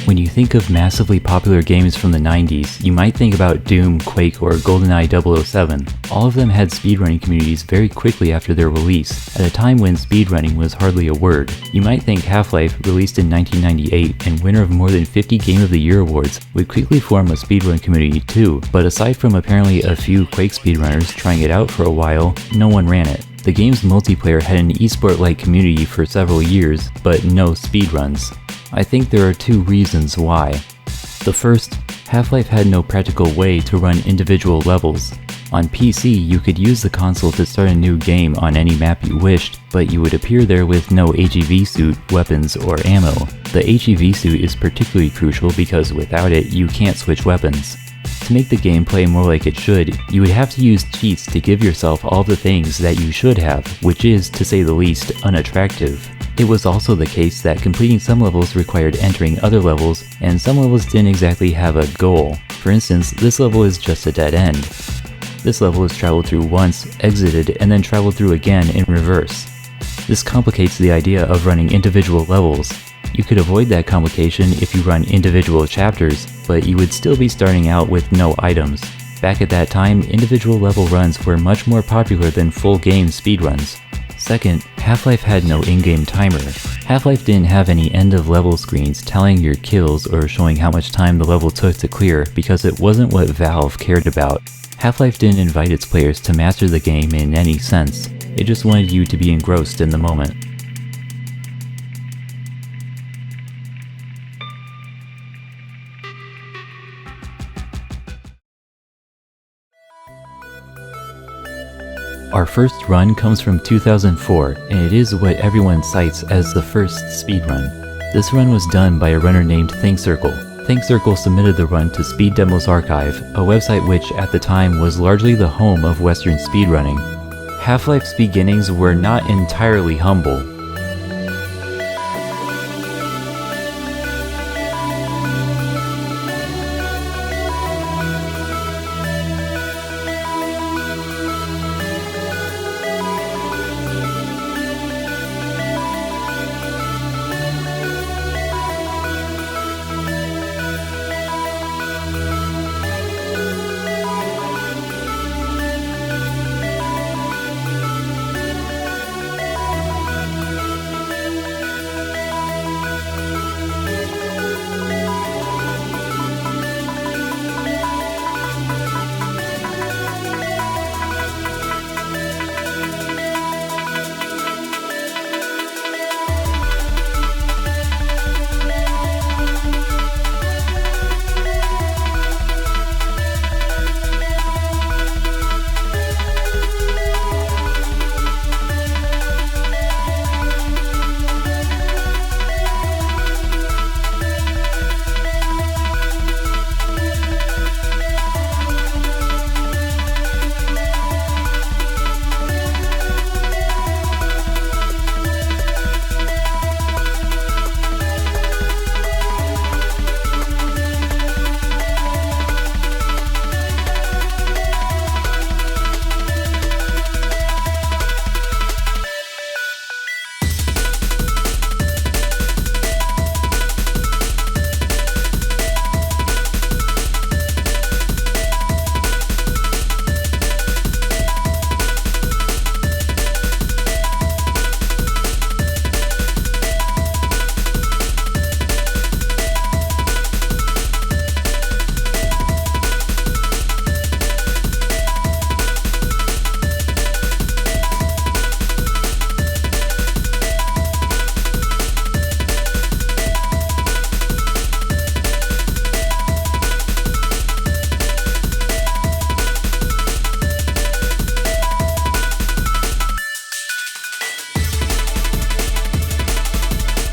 When you think of massively popular games from the 90s, you might think about Doom, Quake, or GoldenEye 007. All of them had speedrunning communities very quickly after their release, at a time when speedrunning was hardly a word. You might think Half-Life, released in 1998 and winner of more than 50 Game of the Year awards, would quickly form a speedrun community too, but aside from apparently a few Quake speedrunners trying it out for a while, no one ran it. The game's multiplayer had an esport-like community for several years, but no speedruns. I think there are two reasons why. The first, Half-Life had no practical way to run individual levels. On PC, you could use the console to start a new game on any map you wished, but you would appear there with no HEV suit, weapons, or ammo. The HEV suit is particularly crucial because without it, you can't switch weapons. To make the game play more like it should, you would have to use cheats to give yourself all the things that you should have, which is, to say the least, unattractive. It was also the case that completing some levels required entering other levels, and some levels didn't exactly have a goal. For instance, this level is just a dead end. This level is traveled through once, exited, and then traveled through again in reverse. This complicates the idea of running individual levels. You could avoid that complication if you run individual chapters, but you would still be starting out with no items. Back at that time, individual level runs were much more popular than full game speedruns. Second, Half-Life had no in-game timer. Half-Life didn't have any end-of-level screens telling your kills or showing how much time the level took to clear because it wasn't what Valve cared about. Half-Life didn't invite its players to master the game in any sense. It just wanted you to be engrossed in the moment. Our first run comes from 2004, and it is what everyone cites as the first speedrun. This run was done by a runner named ThinkCircle. ThinkCircle submitted the run to Speed Demos Archive, a website which at the time was largely the home of Western speedrunning. Half-Life's beginnings were not entirely humble.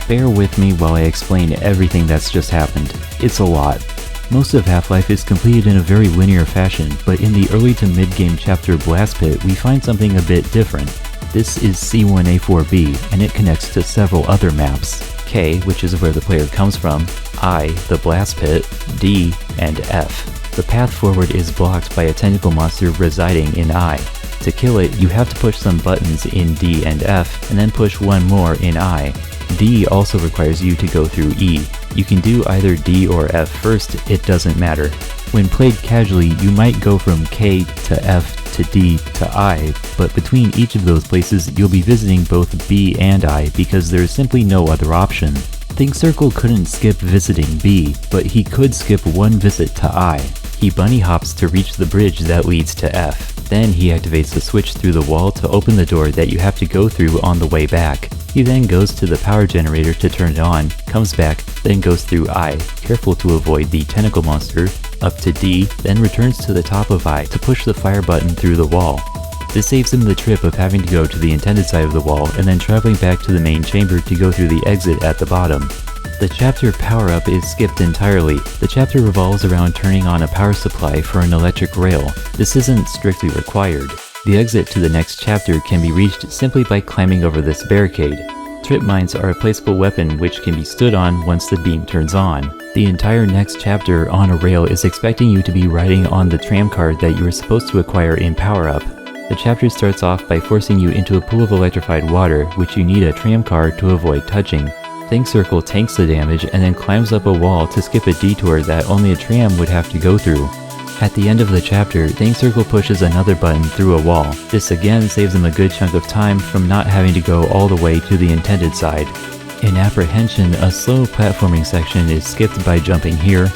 Bear with me while I explain everything that's just happened. It's a lot. Most of Half-Life is completed in a very linear fashion, but in the early to mid-game chapter Blast Pit, we find something a bit different. This is C1A4B, and it connects to several other maps. K, which is where the player comes from, I, the Blast Pit, D, and F. The path forward is blocked by a tentacle monster residing in I. To kill it, you have to push some buttons in D and F, and then push one more in I. D also requires you to go through E. You can do either D or F first, it doesn't matter. When played casually, you might go from K to F to D to I, but between each of those places you'll be visiting both B and I because there's simply no other option. Think Circle couldn't skip visiting B, but he could skip one visit to I. He bunny hops to reach the bridge that leads to F. Then he activates the switch through the wall to open the door that you have to go through on the way back. He then goes to the power generator to turn it on, comes back, then goes through I, careful to avoid the tentacle monster, up to D, then returns to the top of I to push the fire button through the wall. This saves him the trip of having to go to the intended side of the wall and then traveling back to the main chamber to go through the exit at the bottom. The chapter power-up is skipped entirely. The chapter revolves around turning on a power supply for an electric rail. This isn't strictly required. The exit to the next chapter can be reached simply by climbing over this barricade. Trip mines are a placeable weapon which can be stood on once the beam turns on. The entire next chapter on a rail is expecting you to be riding on the tram card that you are supposed to acquire in power-up. The chapter starts off by forcing you into a pool of electrified water, which you need a tram card to avoid touching. Think Circle tanks the damage and then climbs up a wall to skip a detour that only a tram would have to go through. At the end of the chapter, Think Circle pushes another button through a wall. This again saves him a good chunk of time from not having to go all the way to the intended side. In Apprehension, a slow platforming section is skipped by jumping here.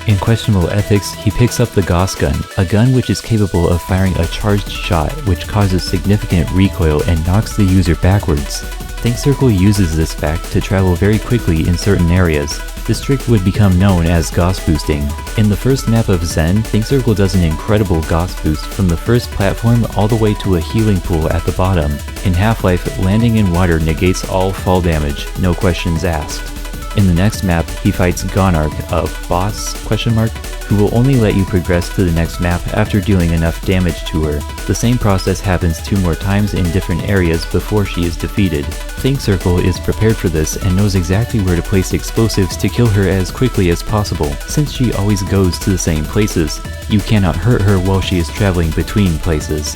In Questionable Ethics, he picks up the Gauss gun, a gun which is capable of firing a charged shot which causes significant recoil and knocks the user backwards. Think Circle uses this fact to travel very quickly in certain areas. This trick would become known as Gauss boosting. In the first map of Zen, Think Circle does an incredible Gauss boost from the first platform all the way to a healing pool at the bottom. In Half-Life, landing in water negates all fall damage, no questions asked. In the next map, he fights Gonarch, a boss, who will only let you progress to the next map after dealing enough damage to her. The same process happens 2 more times in different areas before she is defeated. Think Circle is prepared for this and knows exactly where to place explosives to kill her as quickly as possible, since she always goes to the same places. You cannot hurt her while she is traveling between places.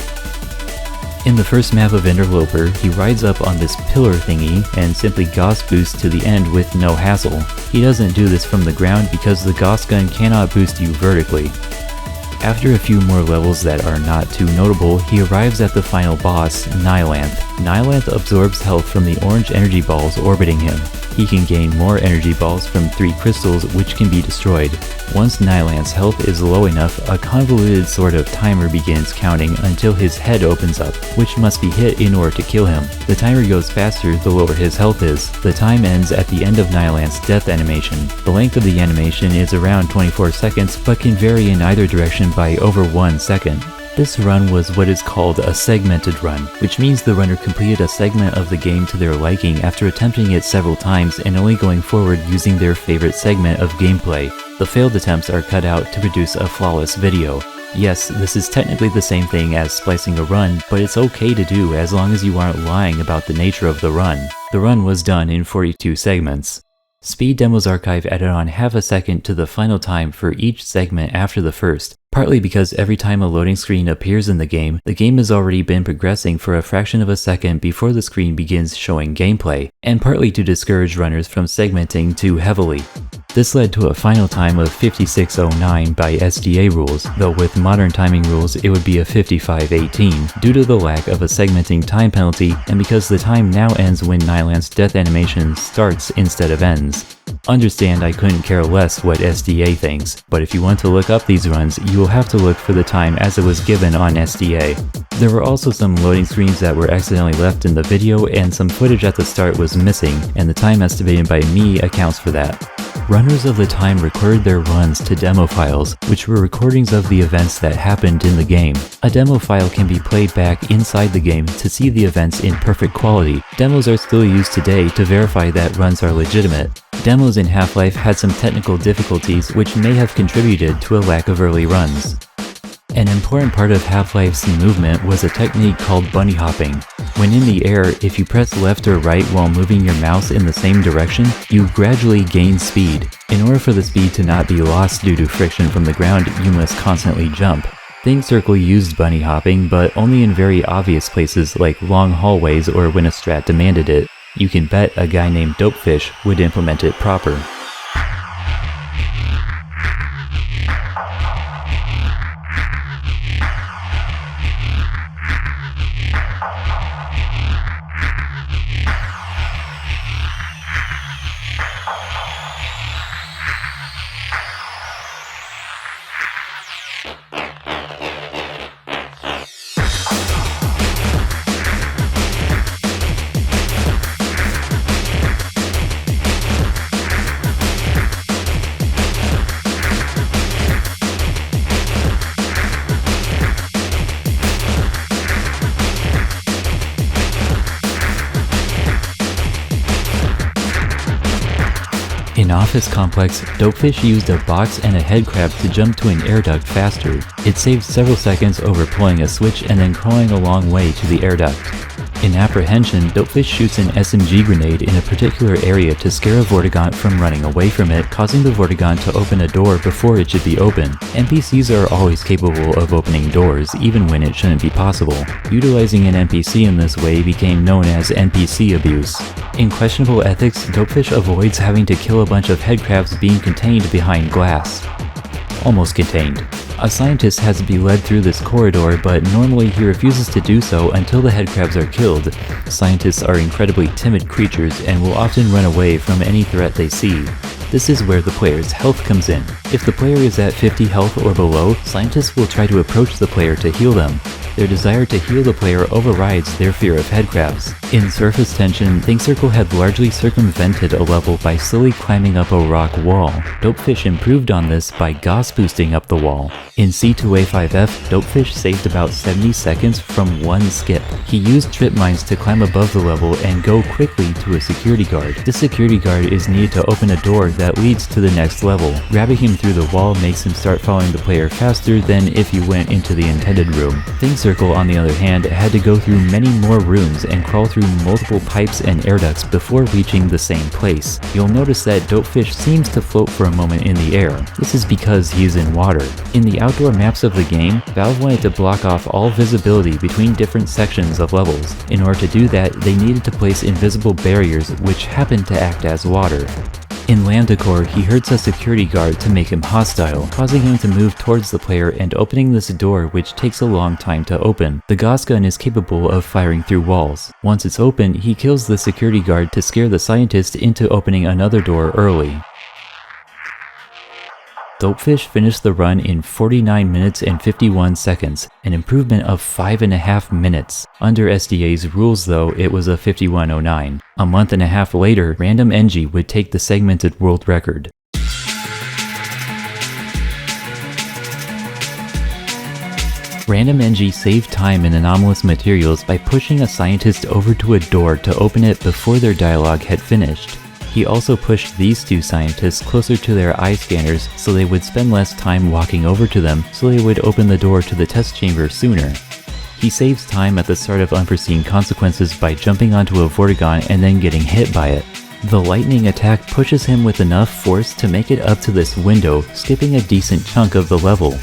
In the first map of Interloper, he rides up on this pillar thingy and simply Gauss boosts to the end with no hassle. He doesn't do this from the ground because the Gauss gun cannot boost you vertically. After a few more levels that are not too notable, he arrives at the final boss, Nilanth. Nilanth absorbs health from the orange energy balls orbiting him. He can gain more energy balls from 3 crystals which can be destroyed. Once Nilanth's health is low enough, a convoluted sort of timer begins counting until his head opens up, which must be hit in order to kill him. The timer goes faster the lower his health is. The time ends at the end of Nilanth's death animation. The length of the animation is around 24 seconds, but can vary in either direction by over 1 second. This run was what is called a segmented run, which means the runner completed a segment of the game to their liking after attempting it several times and only going forward using their favorite segment of gameplay. The failed attempts are cut out to produce a flawless video. Yes, this is technically the same thing as splicing a run, but it's okay to do as long as you aren't lying about the nature of the run. The run was done in 42 segments. Speed Demos Archive added on half a second to the final time for each segment after the first, partly because every time a loading screen appears in the game has already been progressing for a fraction of a second before the screen begins showing gameplay, and partly to discourage runners from segmenting too heavily. This led to a final time of 56:09 by SDA rules, though with modern timing rules it would be a 55:18 due to the lack of a segmenting time penalty and because the time now ends when Nilanth's death animation starts instead of ends. Understand I couldn't care less what SDA thinks, but if you want to look up these runs, you will have to look for the time as it was given on SDA. There were also some loading screens that were accidentally left in the video and some footage at the start was missing, and the time estimated by me accounts for that. Runners of the time recorded their runs to demo files, which were recordings of the events that happened in the game. A demo file can be played back inside the game to see the events in perfect quality. Demos are still used today to verify that runs are legitimate. Demos in Half-Life had some technical difficulties which may have contributed to a lack of early runs. An important part of Half-Life's movement was a technique called bunny hopping. When in the air, if you press left or right while moving your mouse in the same direction, you gradually gain speed. In order for the speed to not be lost due to friction from the ground, you must constantly jump. Think Circle used bunny hopping, but only in very obvious places like long hallways or when a strat demanded it. You can bet a guy named Dopefish would implement it proper. In Office Complex, Dopefish used a box and a head crab to jump to an air duct faster. It saved several seconds over pulling a switch and then crawling a long way to the air duct. In Apprehension, Dopefish shoots an SMG grenade in a particular area to scare a Vortigaunt from running away from it, causing the Vortigaunt to open a door before it should be open. NPCs are always capable of opening doors, even when it shouldn't be possible. Utilizing an NPC in this way became known as NPC abuse. In Questionable Ethics, Dopefish avoids having to kill a bunch of headcrabs being contained behind glass. Almost contained. A scientist has to be led through this corridor, but normally he refuses to do so until the headcrabs are killed. Scientists are incredibly timid creatures and will often run away from any threat they see. This is where the player's health comes in. If the player is at 50 health or below, scientists will try to approach the player to heal them. Their desire to heal the player overrides their fear of headcrabs. In Surface Tension, Think Circle had largely circumvented a level by slowly climbing up a rock wall. Dopefish improved on this by Gauss boosting up the wall. In C2A5F, Dopefish saved about 70 seconds from one skip. He used trip mines to climb above the level and go quickly to a security guard. This security guard is needed to open a door that leads to the next level. Grabbing him through the wall makes him start following the player faster than if you went into the intended room. Think Circle, on the other hand, had to go through many more rooms and crawl through multiple pipes and air ducts before reaching the same place. You'll notice that Dopefish seems to float for a moment in the air. This is because he is in water. In the outdoor maps of the game, Valve wanted to block off all visibility between different sections of levels. In order to do that, they needed to place invisible barriers which happened to act as water. In Lambda-Core, he hurts a security guard to make him hostile, causing him to move towards the player and opening this door which takes a long time to open. The Gauss gun is capable of firing through walls. Once it's open, he kills the security guard to scare the scientist into opening another door early. Dopefish finished the run in 49 minutes and 51 seconds, an improvement of 5.5 minutes. Under SDA's rules though, it was a 51:09. A month and a half later, RandomNG would take the segmented world record. RandomNG saved time in Anomalous Materials by pushing a scientist over to a door to open it before their dialogue had finished. He also pushed these two scientists closer to their eye scanners so they would spend less time walking over to them so they would open the door to the test chamber sooner. He saves time at the start of Unforeseen Consequences by jumping onto a Vortigaunt and then getting hit by it. The lightning attack pushes him with enough force to make it up to this window, skipping a decent chunk of the level.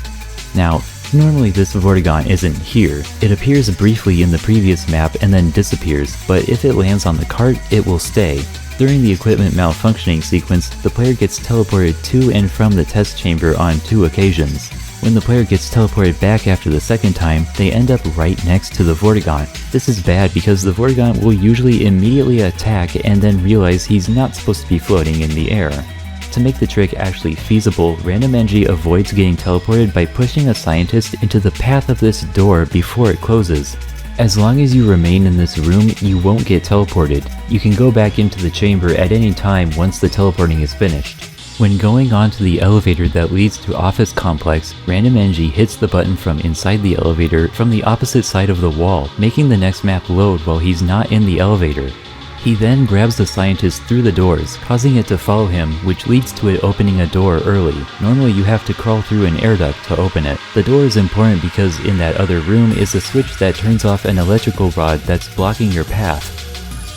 Now, normally this Vortigaunt isn't here. It appears briefly in the previous map and then disappears, but if it lands on the cart, it will stay. During the equipment malfunctioning sequence, the player gets teleported to and from the test chamber on 2 occasions. When the player gets teleported back after the second time, they end up right next to the Vortigaunt. This is bad because the Vortigaunt will usually immediately attack and then realize he's not supposed to be floating in the air. To make the trick actually feasible, RandomNG avoids getting teleported by pushing a scientist into the path of this door before it closes. As long as you remain in this room, you won't get teleported. You can go back into the chamber at any time once the teleporting is finished. When going onto the elevator that leads to Office Complex, RandomNG hits the button from inside the elevator from the opposite side of the wall, making the next map load while he's not in the elevator. He then grabs the scientist through the doors, causing it to follow him, which leads to it opening a door early. Normally you have to crawl through an air duct to open it. The door is important because in that other room is a switch that turns off an electrical rod that's blocking your path.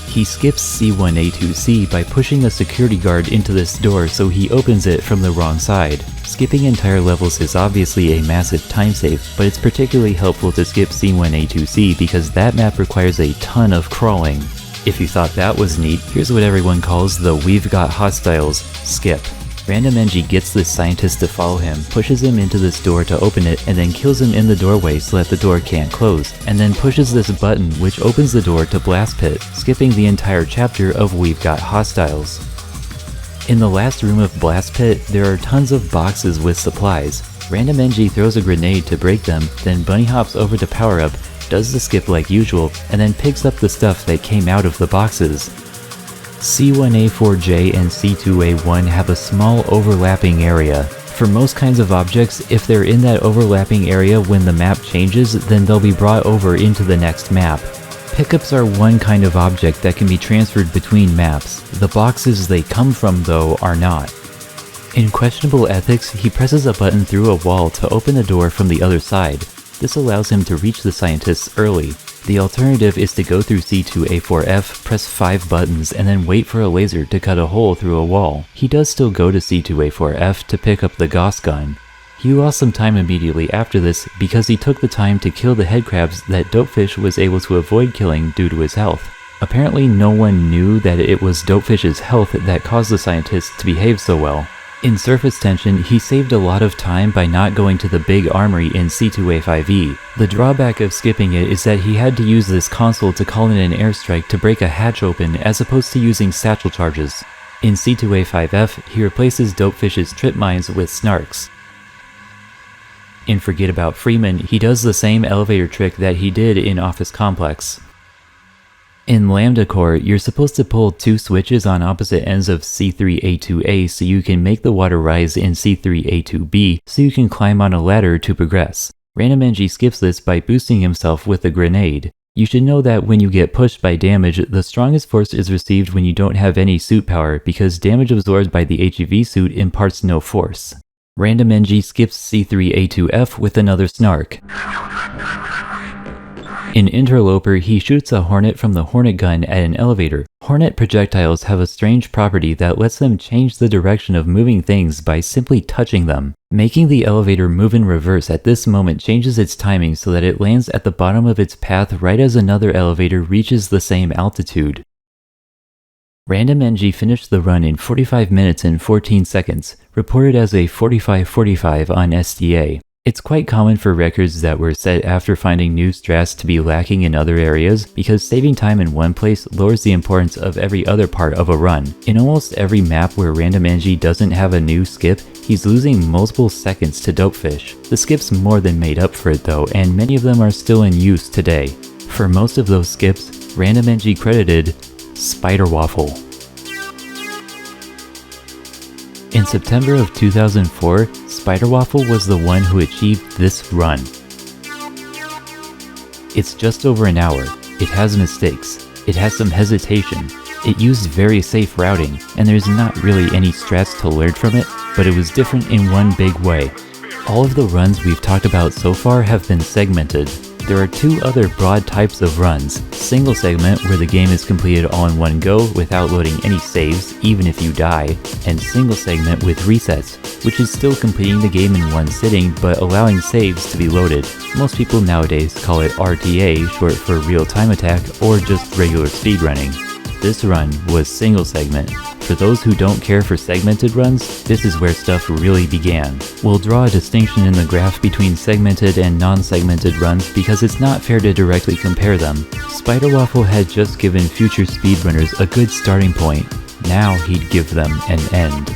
He skips C1A2C by pushing a security guard into this door so he opens it from the wrong side. Skipping entire levels is obviously a massive time save, but it's particularly helpful to skip C1A2C because that map requires a ton of crawling. If you thought that was neat, here's what everyone calls the "We've Got Hostiles" skip. RandomNG gets this scientist to follow him, pushes him into this door to open it, and then kills him in the doorway so that the door can't close, and then pushes this button which opens the door to Blast Pit, skipping the entire chapter of We've Got Hostiles. In the last room of Blast Pit, there are tons of boxes with supplies. RandomNG throws a grenade to break them, then bunny hops over to Power Up, does the skip like usual, and then picks up the stuff that came out of the boxes. C1A4J and C2A1 have a small overlapping area. For most kinds of objects, if they're in that overlapping area when the map changes, then they'll be brought over into the next map. Pickups are one kind of object that can be transferred between maps. The boxes they come from, though, are not. In Questionable Ethics, he presses a button through a wall to open the door from the other side. This allows him to reach the scientists early. The alternative is to go through C2A4F, press 5 buttons, and then wait for a laser to cut a hole through a wall. He does still go to C2A4F to pick up the Gauss gun. He lost some time immediately after this because he took the time to kill the headcrabs that Dopefish was able to avoid killing due to his health. Apparently no one knew that it was Dopefish's health that caused the scientists to behave so well. In Surface Tension, he saved a lot of time by not going to the big armory in C2A5E. The drawback of skipping it is that he had to use this console to call in an airstrike to break a hatch open as opposed to using satchel charges. In C2A5F, he replaces Dopefish's trip mines with snarks. In Forget About Freeman, he does the same elevator trick that he did in Office Complex. In Lambda Core, you're supposed to pull 2 switches on opposite ends of C3A2A so you can make the water rise in C3A2B so you can climb on a ladder to progress. RandomNG skips this by boosting himself with a grenade. You should know that when you get pushed by damage, the strongest force is received when you don't have any suit power because damage absorbed by the HEV suit imparts no force. RandomNG skips C3A2F with another snark. In Interloper, he shoots a Hornet from the Hornet gun at an elevator. Hornet projectiles have a strange property that lets them change the direction of moving things by simply touching them. Making the elevator move in reverse at this moment changes its timing so that it lands at the bottom of its path right as another elevator reaches the same altitude. RandomNG finished the run in 45 minutes and 14 seconds, reported as a 45:45 on SDA. It's quite common for records that were set after finding new strats to be lacking in other areas because saving time in one place lowers the importance of every other part of a run. In almost every map where RandomNG doesn't have a new skip, he's losing multiple seconds to Dopefish. The skips more than made up for it though, and many of them are still in use today. For most of those skips, RandomNG credited Spider Waffle. In September of 2004, Spider Waffle was the one who achieved this run. It's just over an hour, it has mistakes, it has some hesitation, it used very safe routing, and there's not really any strats to learn from it, but it was different in one big way. All of the runs we've talked about so far have been segmented. There are 2 other broad types of runs: single segment where the game is completed all in one go without loading any saves even if you die, and single segment with resets, which is still completing the game in one sitting but allowing saves to be loaded. Most people nowadays call it RTA, short for real time attack, or just regular speedrunning. This run was single segment. For those who don't care for segmented runs, this is where stuff really began. We'll draw a distinction in the graph between segmented and non-segmented runs because it's not fair to directly compare them. Spider Waffle had just given future speedrunners a good starting point. Now he'd give them an end.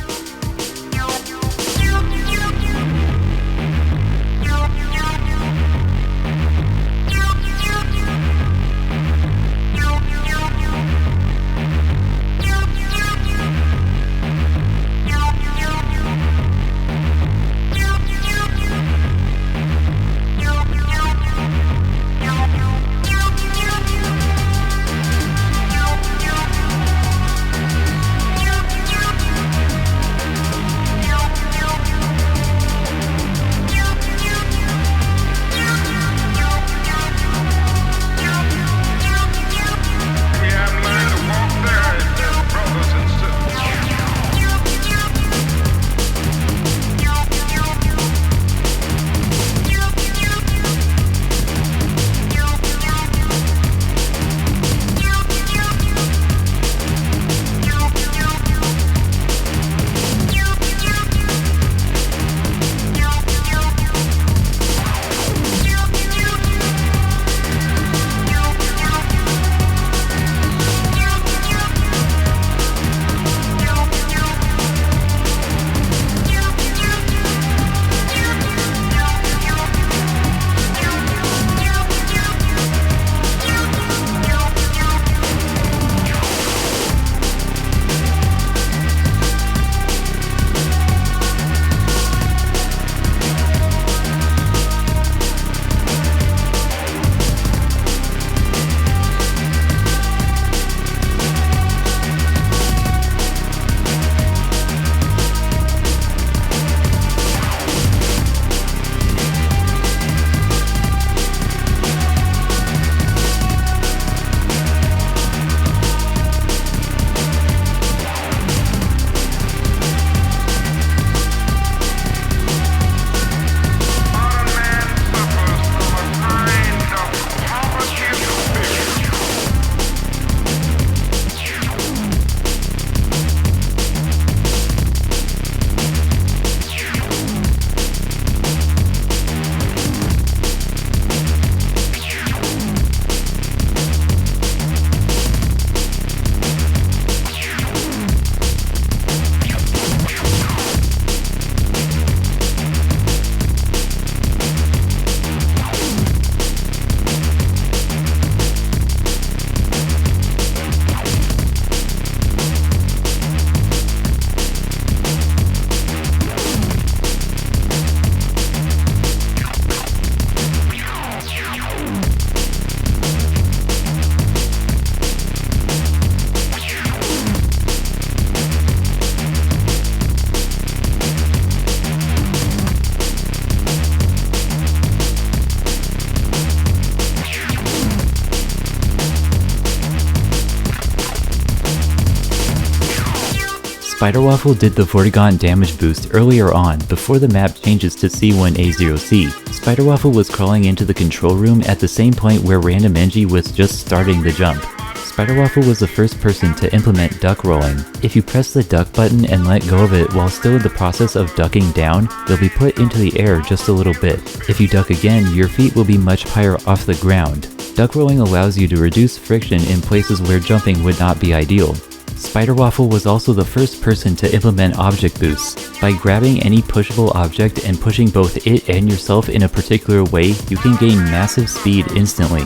SpiderWaffle did the Vortigaunt damage boost earlier on, before the map changes to C1A0C. SpiderWaffle was crawling into the control room at the same point where RandomNG was just starting the jump. SpiderWaffle was the first person to implement duck rolling. If you press the duck button and let go of it while still in the process of ducking down, you'll be put into the air just a little bit. If you duck again, your feet will be much higher off the ground. Duck rolling allows you to reduce friction in places where jumping would not be ideal. SpiderWaffle was also the first person to implement object boosts. By grabbing any pushable object and pushing both it and yourself in a particular way, you can gain massive speed instantly.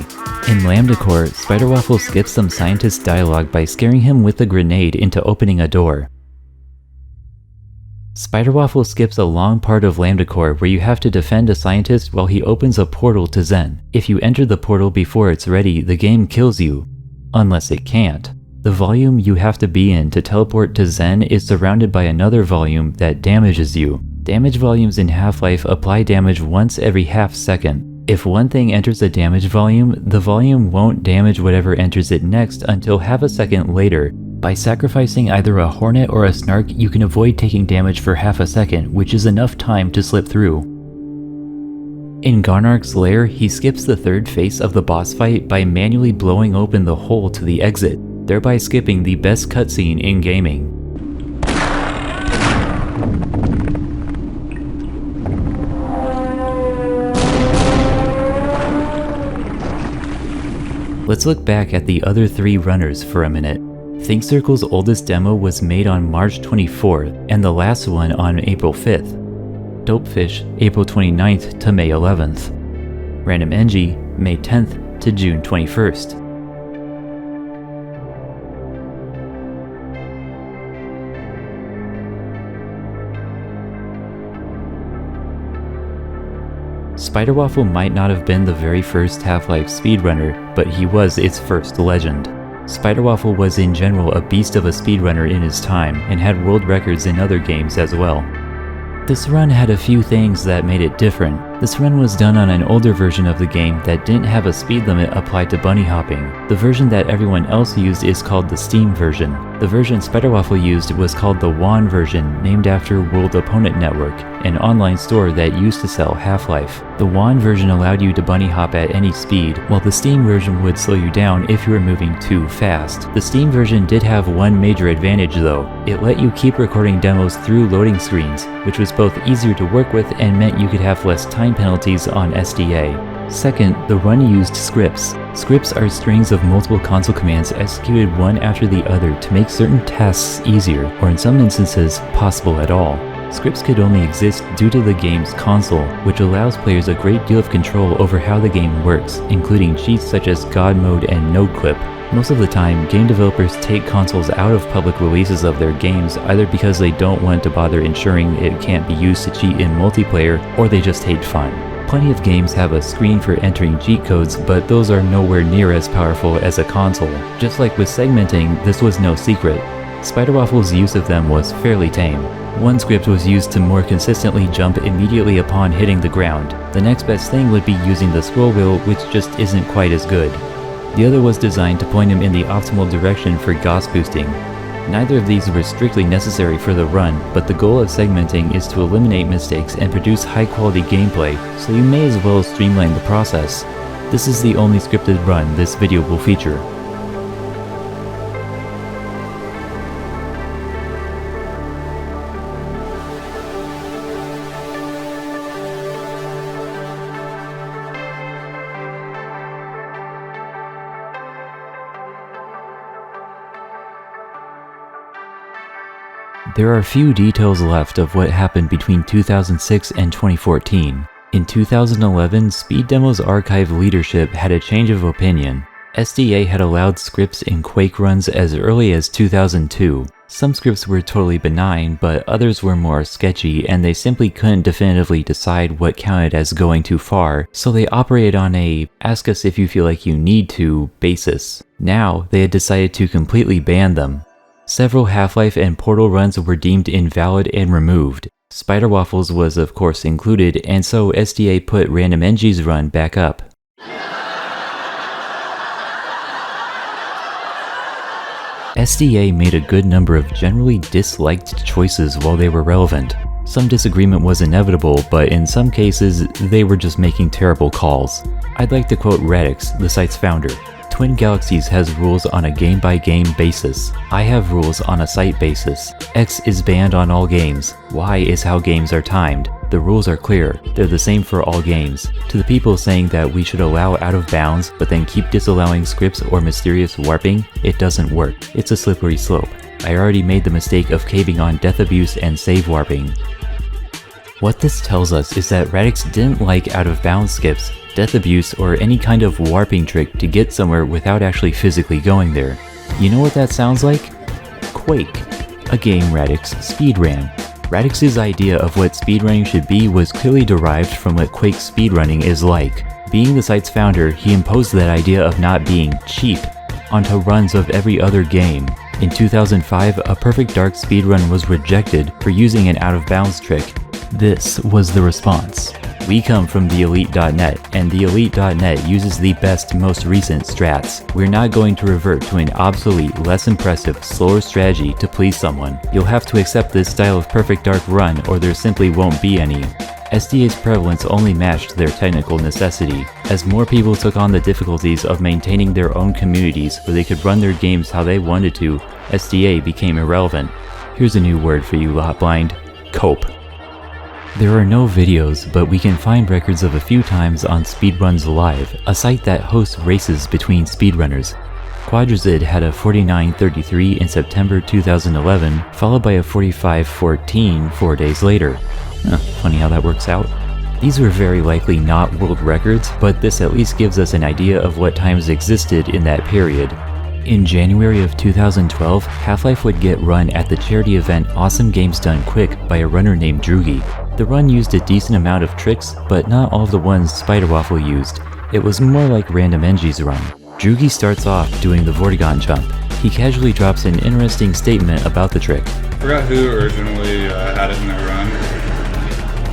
In Lambda Core, SpiderWaffle skips some scientist dialogue by scaring him with a grenade into opening a door. SpiderWaffle skips a long part of Lambda Core where you have to defend a scientist while he opens a portal to Xen. If you enter the portal before it's ready, the game kills you. Unless it can't. The volume you have to be in to teleport to Xen is surrounded by another volume that damages you. Damage volumes in Half-Life apply damage once every half second. If one thing enters the damage volume, the volume won't damage whatever enters it next until half a second later. By sacrificing either a Hornet or a Snark, you can avoid taking damage for half a second, which is enough time to slip through. In Garnark's lair, he skips the third phase of the boss fight by manually blowing open the hole to the exit, thereby skipping the best cutscene in gaming. Let's look back at the other three runners for a minute. Think Circle's oldest demo was made on March 24th, and the last one on April 5th. Dopefish, April 29th to May 11th. RandomNG, May 10th to June 21st. SpiderWaffle might not have been the very first Half-Life speedrunner, but he was its first legend. SpiderWaffle was in general a beast of a speedrunner in his time, and had world records in other games as well. This run had a few things that made it different. This run was done on an older version of the game that didn't have a speed limit applied to bunny hopping. The version that everyone else used is called the Steam version. The version SpiderWaffle used was called the WAN version, named after World Opponent Network, an online store that used to sell Half-Life. The WAN version allowed you to bunny hop at any speed, while the Steam version would slow you down if you were moving too fast. The Steam version did have one major advantage though. It let you keep recording demos through loading screens, which was both easier to work with and meant you could have less time penalties on SDA. Second, the run used scripts. Scripts are strings of multiple console commands executed one after the other to make certain tasks easier, or in some instances, possible at all. Scripts could only exist due to the game's console, which allows players a great deal of control over how the game works, including cheats such as God Mode and NodeClip. Most of the time, game developers take consoles out of public releases of their games either because they don't want to bother ensuring it can't be used to cheat in multiplayer, or they just hate fun. Plenty of games have a screen for entering cheat codes, but those are nowhere near as powerful as a console. Just like with segmenting, this was no secret. SpiderWaffle's use of them was fairly tame. One script was used to more consistently jump immediately upon hitting the ground. The next best thing would be using the scroll wheel, which just isn't quite as good. The other was designed to point him in the optimal direction for Gauss boosting. Neither of these were strictly necessary for the run, but the goal of segmenting is to eliminate mistakes and produce high-quality gameplay, so you may as well streamline the process. This is the only scripted run this video will feature. There are few details left of what happened between 2006 and 2014. In 2011, Speed Demo's archive leadership had a change of opinion. SDA had allowed scripts in Quake runs as early as 2002. Some scripts were totally benign, but others were more sketchy, and they simply couldn't definitively decide what counted as going too far, so they operated on a "ask us if you feel like you need to" basis. Now, they had decided to completely ban them. Several Half-Life and Portal runs were deemed invalid and removed. SpiderWaffle's was of course included, and so SDA put RandomNG's run back up. SDA made a good number of generally disliked choices while they were relevant. Some disagreement was inevitable, but in some cases, they were just making terrible calls. I'd like to quote Radix, the site's founder. Twin Galaxies has rules on a game-by-game basis. I have rules on a site basis. X is banned on all games. Y is how games are timed. The rules are clear. They're the same for all games. To the people saying that we should allow out of bounds, but then keep disallowing scripts or mysterious warping, it doesn't work. It's a slippery slope. I already made the mistake of caving on death abuse and save warping. What this tells us is that Radix didn't like out of bounds skips, death abuse, or any kind of warping trick to get somewhere without actually physically going there. You know what that sounds like? Quake, a game Radix speedran. Radix's idea of what speedrunning should be was clearly derived from what Quake speedrunning is like. Being the site's founder, he imposed that idea of not being cheap onto runs of every other game. In 2005, a Perfect Dark speedrun was rejected for using an out-of-bounds trick. This was the response. We come from TheElite.net, and TheElite.net uses the best, most recent strats. We're not going to revert to an obsolete, less impressive, slower strategy to please someone. You'll have to accept this style of Perfect Dark run, or there simply won't be any. SDA's prevalence only matched their technical necessity. As more people took on the difficulties of maintaining their own communities where they could run their games how they wanted to, SDA became irrelevant. Here's a new word for you, lot blind: cope. There are no videos, but we can find records of a few times on Speedruns Live, a site that hosts races between speedrunners. Quadrazid had a 49:33 in September 2011, followed by a 45:14 4 days later. Funny how that works out. These were very likely not world records, but this at least gives us an idea of what times existed in that period. In January of 2012, Half-Life would get run at the charity event Awesome Games Done Quick by a runner named Drugi. The run used a decent amount of tricks, but not all of the ones Spiderwaffle used. It was more like Random NG's run. Drugi starts off doing the Vortigaunt jump. He casually drops an interesting statement about the trick. I forgot who originally had it in their run.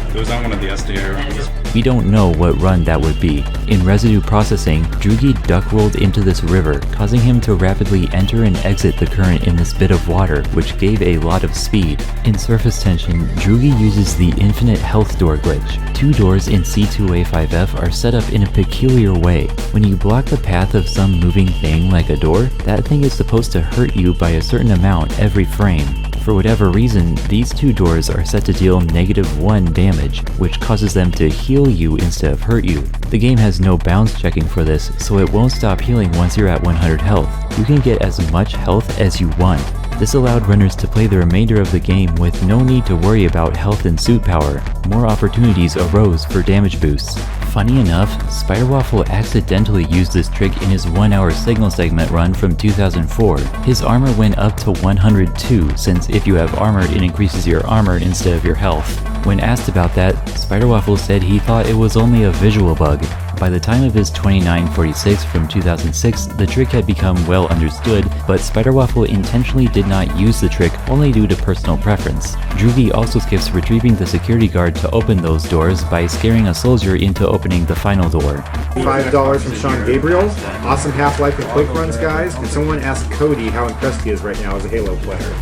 It was on one of the SDA runs. We don't know what run that would be. In residue processing, Drugi duck rolled into this river, causing him to rapidly enter and exit the current in this bit of water, which gave a lot of speed. In surface tension, Drugi uses the infinite health door glitch. Two doors in C2A5F are set up in a peculiar way. When you block the path of some moving thing like a door, that thing is supposed to hurt you by a certain amount every frame. For whatever reason, these two doors are set to deal -1 damage, which causes them to heal you instead of hurt you. The game has no bounds checking for this, so it won't stop healing once you're at 100 health. You can get as much health as you want. This allowed runners to play the remainder of the game with no need to worry about health and suit power. More opportunities arose for damage boosts. Funny enough, Spiderwaffle accidentally used this trick in his 1-hour signal segment run from 2004. His armor went up to 102, since if you have armor, it increases your armor instead of your health. When asked about that, Spiderwaffle said he thought it was only a visual bug. By the time of his 2946 from 2006, the trick had become well understood, but Spiderwaffle intentionally did not use the trick only due to personal preference. Drugi also skips retrieving the security guard to open those doors by scaring a soldier into opening the final door. $5 from Sean Gabriel. Awesome Half-Life and Quick Runs, guys. Can someone ask Cody how impressed he is right now as a Halo player?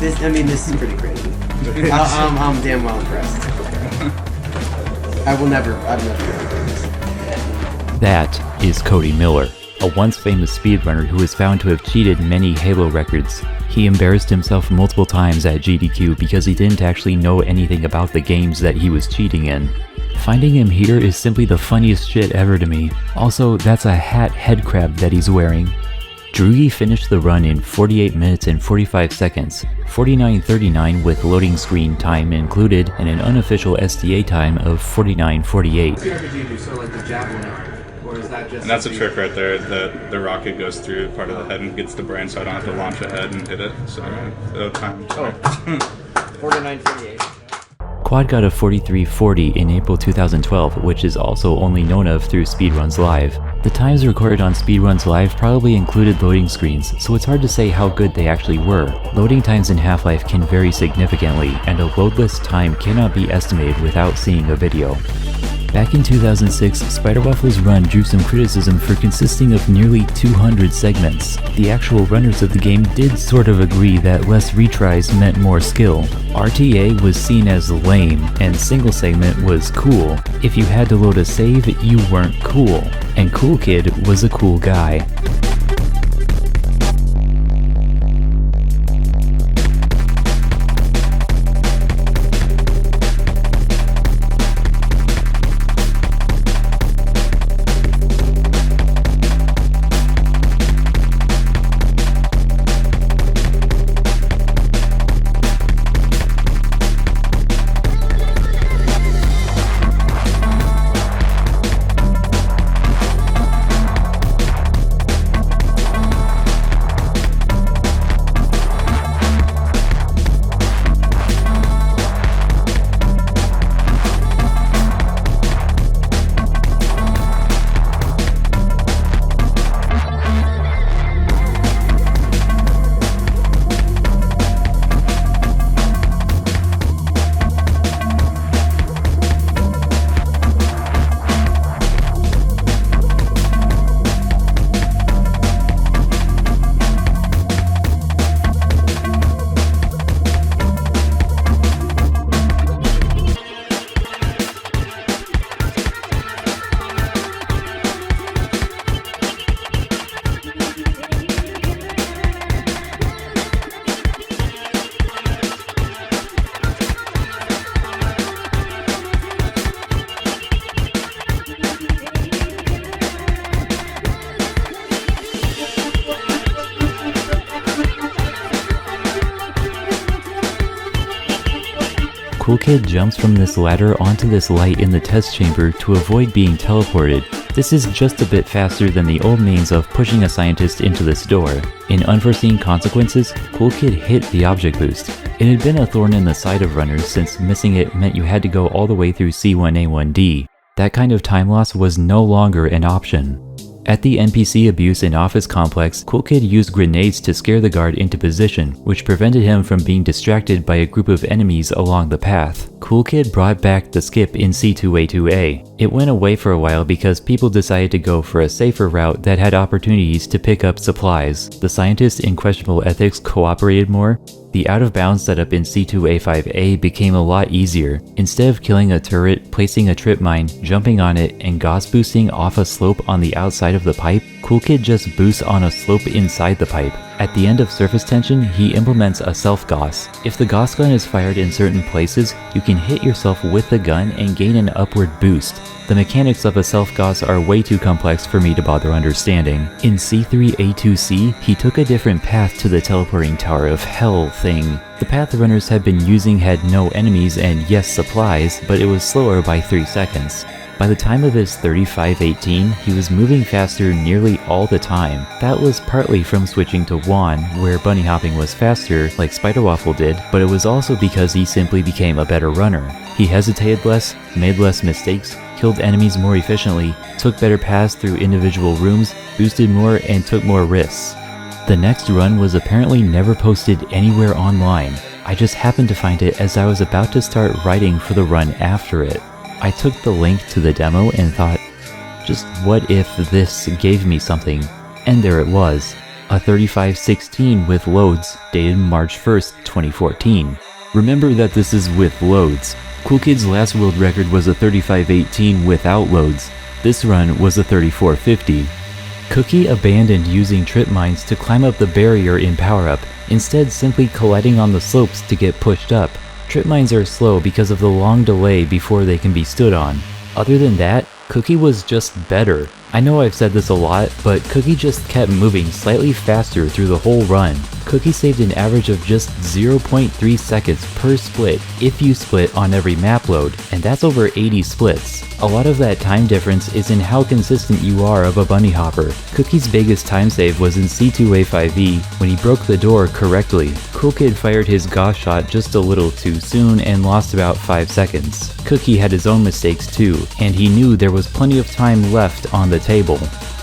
This is pretty crazy. I'm damn well impressed. I've never done this. That is Cody Miller, a once famous speedrunner who is found to have cheated many Halo records. He embarrassed himself multiple times at GDQ because he didn't actually know anything about the games that he was cheating in. Finding him here is simply the funniest shit ever to me. Also, that's a hat head crab that he's wearing. Drugi finished the run in 48 minutes and 45 seconds, 49:39 with loading screen time included, and an unofficial SDA time of 49:48. And that's a trick right there, that the rocket goes through part of the head and gets the brain, so I don't have to launch ahead and hit it. So, time. 49:48. Quad got a 43:40 in April 2012, which is also only known of through Speedruns Live. The times recorded on Speedruns Live probably included loading screens, so it's hard to say how good they actually were. Loading times in Half-Life can vary significantly, and a loadless time cannot be estimated without seeing a video. Back in 2006, Spider Waffle's run drew some criticism for consisting of nearly 200 segments. The actual runners of the game did sort of agree that less retries meant more skill. RTA was seen as lame, and single segment was cool. If you had to load a save, you weren't cool. And Cool Kid was a cool guy. Cool Kid jumps from this ladder onto this light in the test chamber to avoid being teleported. This is just a bit faster than the old means of pushing a scientist into this door. In unforeseen consequences, Cool Kid hit the object boost. It had been a thorn in the side of runners since missing it meant you had to go all the way through C1A1D. That kind of time loss was no longer an option. At the NPC abuse and office complex, Cool Kid used grenades to scare the guard into position, which prevented him from being distracted by a group of enemies along the path. Cool Kid brought back the skip in C2A2A. It went away for a while because people decided to go for a safer route that had opportunities to pick up supplies. The scientists in questionable ethics cooperated more. The out-of-bounds setup in C2A5A became a lot easier. Instead of killing a turret, placing a trip mine, jumping on it, and Gauss boosting off a slope on the outside of the pipe, Cool Kid just boosts on a slope inside the pipe. At the end of surface tension, he implements a self-Gauss. If the Gauss gun is fired in certain places, you can hit yourself with the gun and gain an upward boost. The mechanics of a self-Gauss are way too complex for me to bother understanding. In C3A2C, he took a different path to the teleporting Tower of Hell thing. The path runners had been using had no enemies and yes supplies, but it was slower by 3 seconds. By the time of his 3518, he was moving faster nearly all the time. That was partly from switching to Juan, where bunny hopping was faster, like Spider Waffle did, but it was also because he simply became a better runner. He hesitated less, made less mistakes, killed enemies more efficiently, took better paths through individual rooms, boosted more, and took more risks. The next run was apparently never posted anywhere online. I just happened to find it as I was about to start writing for the run after it. I took the link to the demo and thought, just what if this gave me something? And there it was, a 3516 with loads, dated March 1st, 2014. Remember that this is with loads. Cool Kid's last world record was a 3518 without loads. This run was a 3450. Cookie abandoned using trip mines to climb up the barrier in Power Up, instead simply colliding on the slopes to get pushed up. Trip mines are slow because of the long delay before they can be stood on. Other than that, Cookie was just better. I know I've said this a lot, but Cookie just kept moving slightly faster through the whole run. Cookie saved an average of just 0.3 seconds per split if you split on every map load, and that's over 80 splits. A lot of that time difference is in how consistent you are of a bunny hopper. Cookie's biggest time save was in C2A5E when he broke the door correctly. Cool Kid fired his Gauss shot just a little too soon and lost about 5 seconds. Cookie had his own mistakes too, and he knew there was plenty of time left on the table.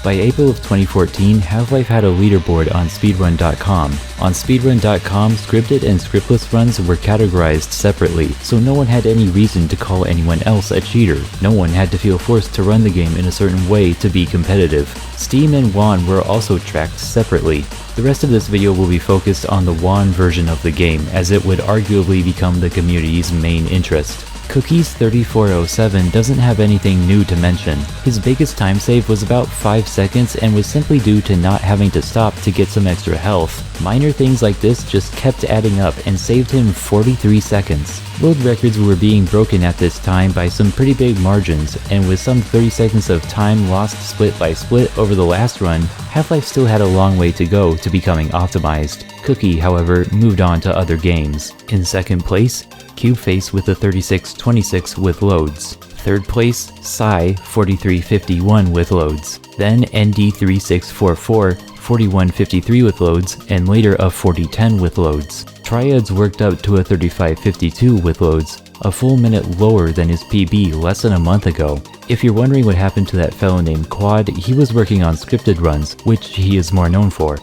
By April of 2014, Half-Life had a leaderboard on speedrun.com. On speedrun.com, scripted and scriptless runs were categorized separately, so no one had any reason to call anyone else a cheater. No one had to feel forced to run the game in a certain way to be competitive. Steam and WAN were also tracked separately. The rest of this video will be focused on the WAN version of the game, as it would arguably become the community's main interest. Cookies 3407 doesn't have anything new to mention. His biggest time save was about 5 seconds and was simply due to not having to stop to get some extra health. Minor things like this just kept adding up and saved him 43 seconds. World records were being broken at this time by some pretty big margins, and with some 30 seconds of time lost split by split over the last run, Half-Life still had a long way to go to becoming optimized. Cookie, however, moved on to other games. In second place, Cubeface with a 3626 with loads. Third place, Psy 4351 with loads. Then ND3644 4153 with loads, and later a 4010 with loads. Triads worked up to a 3552 with loads, a full minute lower than his PB less than a month ago. If you're wondering what happened to that fellow named Quad, he was working on scripted runs, which he is more known for.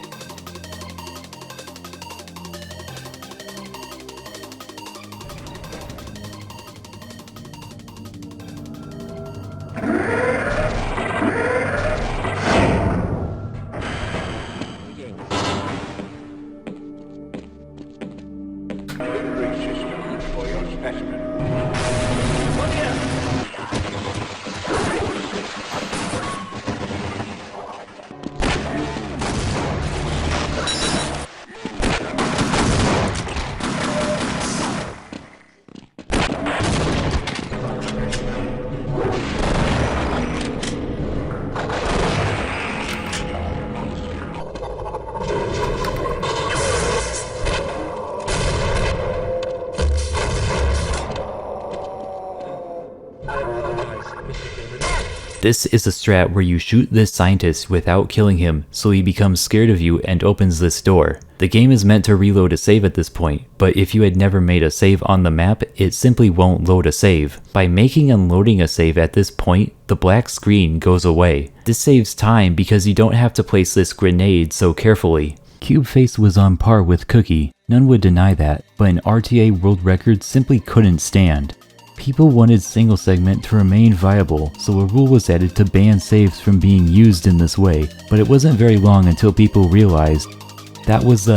This is a strat where you shoot this scientist without killing him, so he becomes scared of you and opens this door. The game is meant to reload a save at this point, but if you had never made a save on the map, it simply won't load a save. By making and loading a save at this point, the black screen goes away. This saves time because you don't have to place this grenade so carefully. Cubeface was on par with Cookie, none would deny that, but an RTA world record simply couldn't stand. People wanted single segment to remain viable, so a rule was added to ban saves from being used in this way, but it wasn't very long until people realized that was,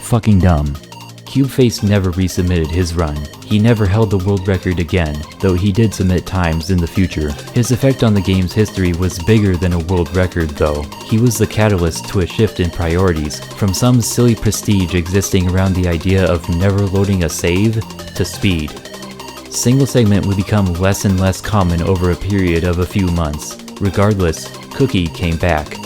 fucking dumb. Cubeface never resubmitted his run. He never held the world record again, though he did submit times in the future. His effect on the game's history was bigger than a world record though. He was the catalyst to a shift in priorities, from some silly prestige existing around the idea of never loading a save, to speed. Single segment would become less and less common over a period of a few months. Regardless, Cookie came back.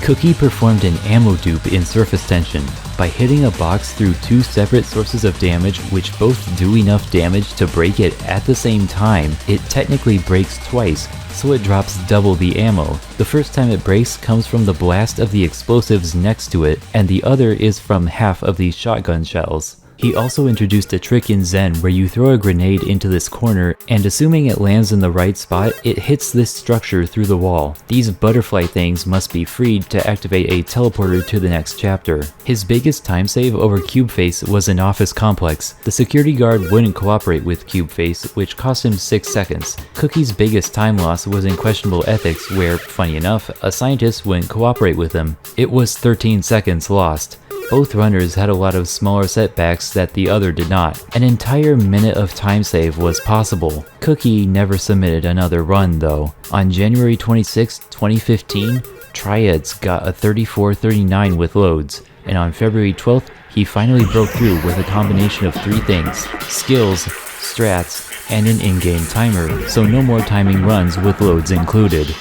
Cookie performed an ammo dupe in Surface Tension by hitting a box through two separate sources of damage which both do enough damage to break it at the same time. It technically breaks twice, so it drops double the ammo. The first time it breaks comes from the blast of the explosives next to it, and the other is from half of these shotgun shells. He also introduced a trick in Zen where you throw a grenade into this corner, and assuming it lands in the right spot, it hits this structure through the wall. These butterfly things must be freed to activate a teleporter to the next chapter. His biggest time save over Cubeface was an office complex. The security guard wouldn't cooperate with Cubeface, which cost him 6 seconds. Cookie's biggest time loss was in questionable ethics where, funny enough, a scientist wouldn't cooperate with him. It was 13 seconds lost. Both runners had a lot of smaller setbacks that the other did not. An entire minute of time save was possible. Cookie never submitted another run though. On January 26, 2015, Triads got a 34-39 with loads, and on February 12th, he finally broke through with a combination of 3 things: skills, strats, and an in-game timer, so no more timing runs with loads included.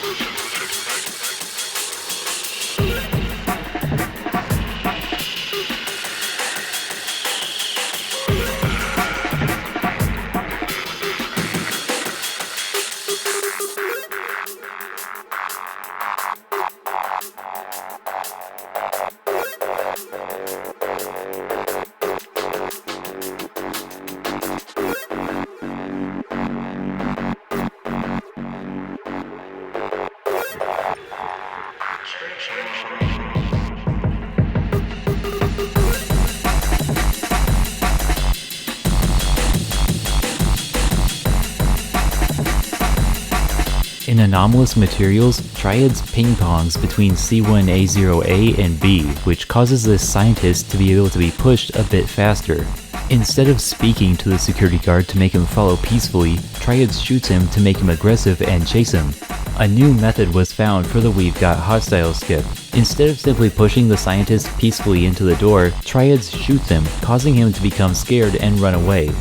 In anomalous materials, Triads ping-pongs between C1A0A and B, which causes this scientist to be able to be pushed a bit faster. Instead of speaking to the security guard to make him follow peacefully, Triads shoots him to make him aggressive and chase him. A new method was found for the We've Got Hostile skip. Instead of simply pushing the scientist peacefully into the door, Triads shoots him, causing him to become scared and run away.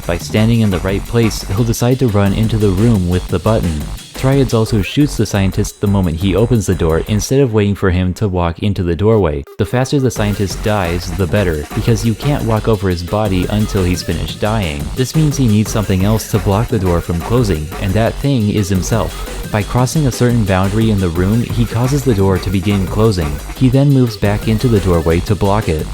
By standing in the right place, he'll decide to run into the room with the button. Triads also shoots the scientist the moment he opens the door instead of waiting for him to walk into the doorway. The faster the scientist dies, the better, because you can't walk over his body until he's finished dying. This means he needs something else to block the door from closing, and that thing is himself. By crossing a certain boundary in the room, he causes the door to begin closing. He then moves back into the doorway to block it.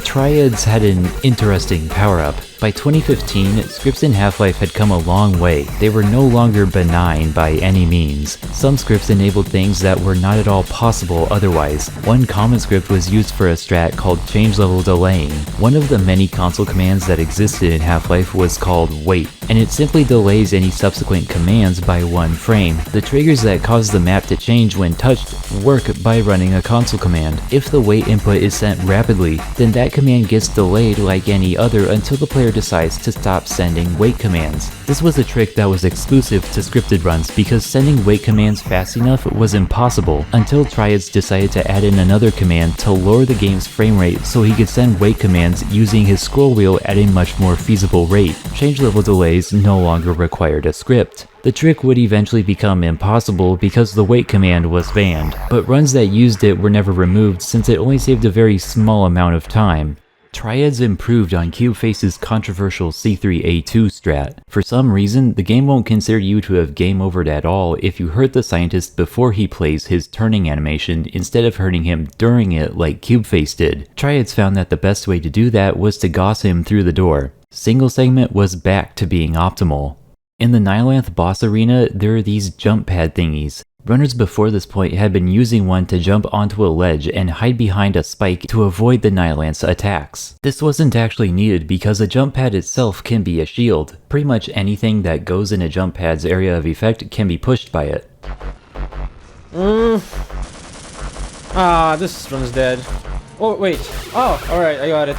Triads had an interesting power-up. By 2015, scripts in Half-Life had come a long way. They were no longer benign by any means. Some scripts enabled things that were not at all possible otherwise. One common script was used for a strat called change level delaying. One of the many console commands that existed in Half-Life was called wait, and it simply delays any subsequent commands by 1 frame. The triggers that cause the map to change when touched work by running a console command. If the wait input is sent rapidly, then that command gets delayed like any other until the player decides to stop sending wait commands. This was a trick that was exclusive to scripted runs because sending wait commands fast enough was impossible until Triads decided to add in another command to lower the game's frame rate so he could send wait commands using his scroll wheel at a much more feasible rate. Change level delays no longer required a script. The trick would eventually become impossible because the wait command was banned, but runs that used it were never removed since it only saved a very small amount of time. Triads improved on Cubeface's controversial C3A2 strat. For some reason, the game won't consider you to have game overed at all if you hurt the scientist before he plays his turning animation instead of hurting him during it like Cubeface did. Triads found that the best way to do that was to gauss him through the door. Single segment was back to being optimal. In the Nylanth boss arena, there are these jump pad thingies. Runners before this point had been using one to jump onto a ledge and hide behind a spike to avoid the Nylanth's attacks. This wasn't actually needed because a jump pad itself can be a shield. Pretty much anything that goes in a jump pad's area of effect can be pushed by it. This one's dead. Oh, wait. Oh, alright, I got it.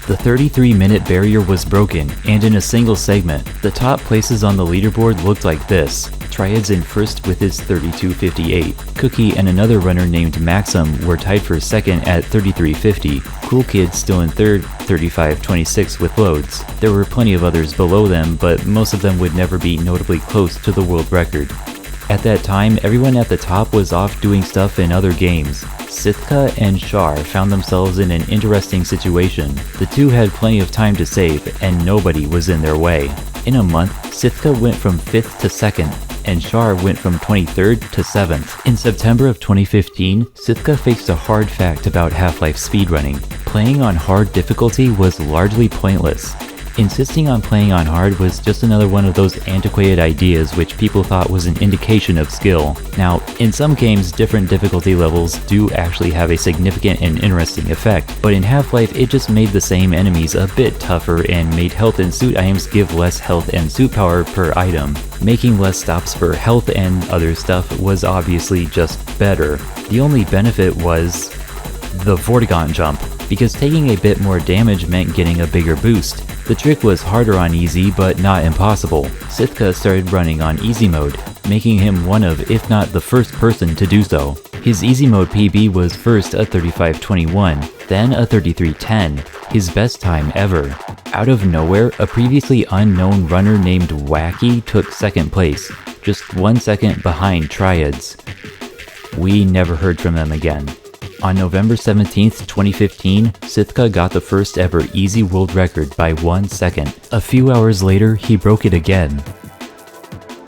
The 33-minute barrier was broken, and in a single segment, the top places on the leaderboard looked like this. Triads in first with his 32.58. Cookie and another runner named Maxim were tied for second at 33.50. Cool Kid still in third, 35.26 with loads. There were plenty of others below them, but most of them would never be notably close to the world record. At that time, everyone at the top was off doing stuff in other games. Sithka and Char found themselves in an interesting situation. The two had plenty of time to save, and nobody was in their way. In a month, Sithka went from 5th to 2nd, and Char went from 23rd to 7th. In September of 2015, Sithka faced a hard fact about Half-Life speedrunning. Playing on hard difficulty was largely pointless. Insisting on playing on hard was just another one of those antiquated ideas which people thought was an indication of skill. Now, in some games, different difficulty levels do actually have a significant and interesting effect, but in Half-Life it just made the same enemies a bit tougher and made health and suit items give less health and suit power per item. Making less stops for health and other stuff was obviously just better. The only benefit was the Vortigaunt jump, because taking a bit more damage meant getting a bigger boost. The trick was harder on easy, but not impossible. Sithka started running on easy mode, making him one of, if not the first person to do so. His easy mode PB was first a 35.21, then a 33.10, his best time ever. Out of nowhere, a previously unknown runner named Wacky took second place, just 1 second behind Triads. We never heard from them again. On November 17th, 2015, Sithka got the first ever easy world record by 1 second. A few hours later, he broke it again.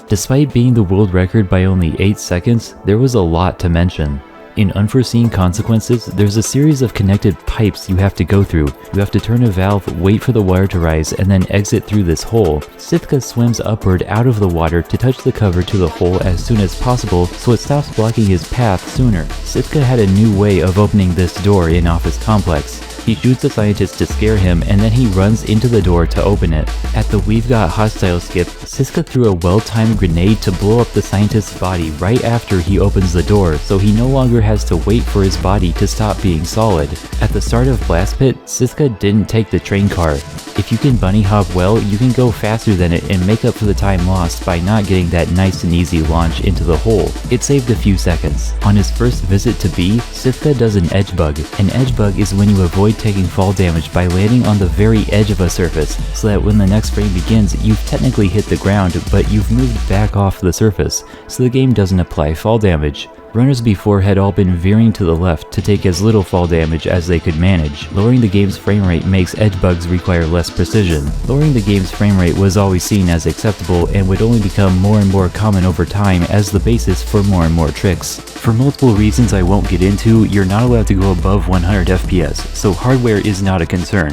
Despite being the world record by only 8 seconds, there was a lot to mention. In unforeseen consequences, there's a series of connected pipes you have to go through. You have to turn a valve, wait for the water to rise, and then exit through this hole. Sithka swims upward out of the water to touch the cover to the hole as soon as possible so it stops blocking his path sooner. Sithka had a new way of opening this door in Office Complex. He shoots a scientist to scare him, and then he runs into the door to open it. At the We've Got Hostile skip, Sithka threw a well-timed grenade to blow up the scientist's body right after he opens the door, so he no longer has to wait for his body to stop being solid. At the start of Blast Pit, Sithka didn't take the train car. If you can bunny hop well, you can go faster than it and make up for the time lost by not getting that nice and easy launch into the hole. It saved a few seconds. On his first visit to B, Sithka does an edge bug. An edge bug is when you avoid taking fall damage by landing on the very edge of a surface, so that when the next frame begins, you've technically hit the ground, but you've moved back off the surface, so the game doesn't apply fall damage. Runners before had all been veering to the left to take as little fall damage as they could manage. Lowering the game's frame rate makes edge bugs require less precision. Lowering the game's frame rate was always seen as acceptable and would only become more and more common over time as the basis for more and more tricks. For multiple reasons I won't get into, you're not allowed to go above 100 FPS, so hardware is not a concern.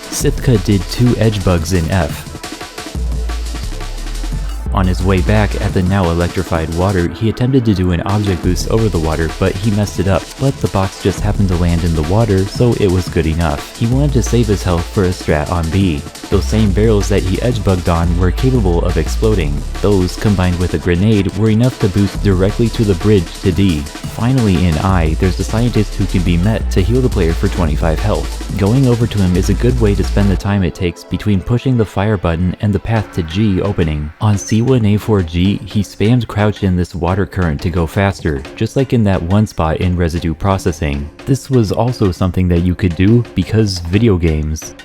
Sithka did 2 edge bugs in F. On his way back at the now electrified water, he attempted to do an object boost over the water, but he messed it up. But the box just happened to land in the water, so it was good enough. He wanted to save his health for a strat on B. Those same barrels that he edge bugged on were capable of exploding. Those, combined with a grenade, were enough to boost directly to the bridge to D. Finally in I, there's a scientist who can be met to heal the player for 25 health. Going over to him is a good way to spend the time it takes between pushing the fire button and the path to G opening. On C1A4G, he spammed crouch in this water current to go faster, just like in that one spot in residue processing. This was also something that you could do because video games.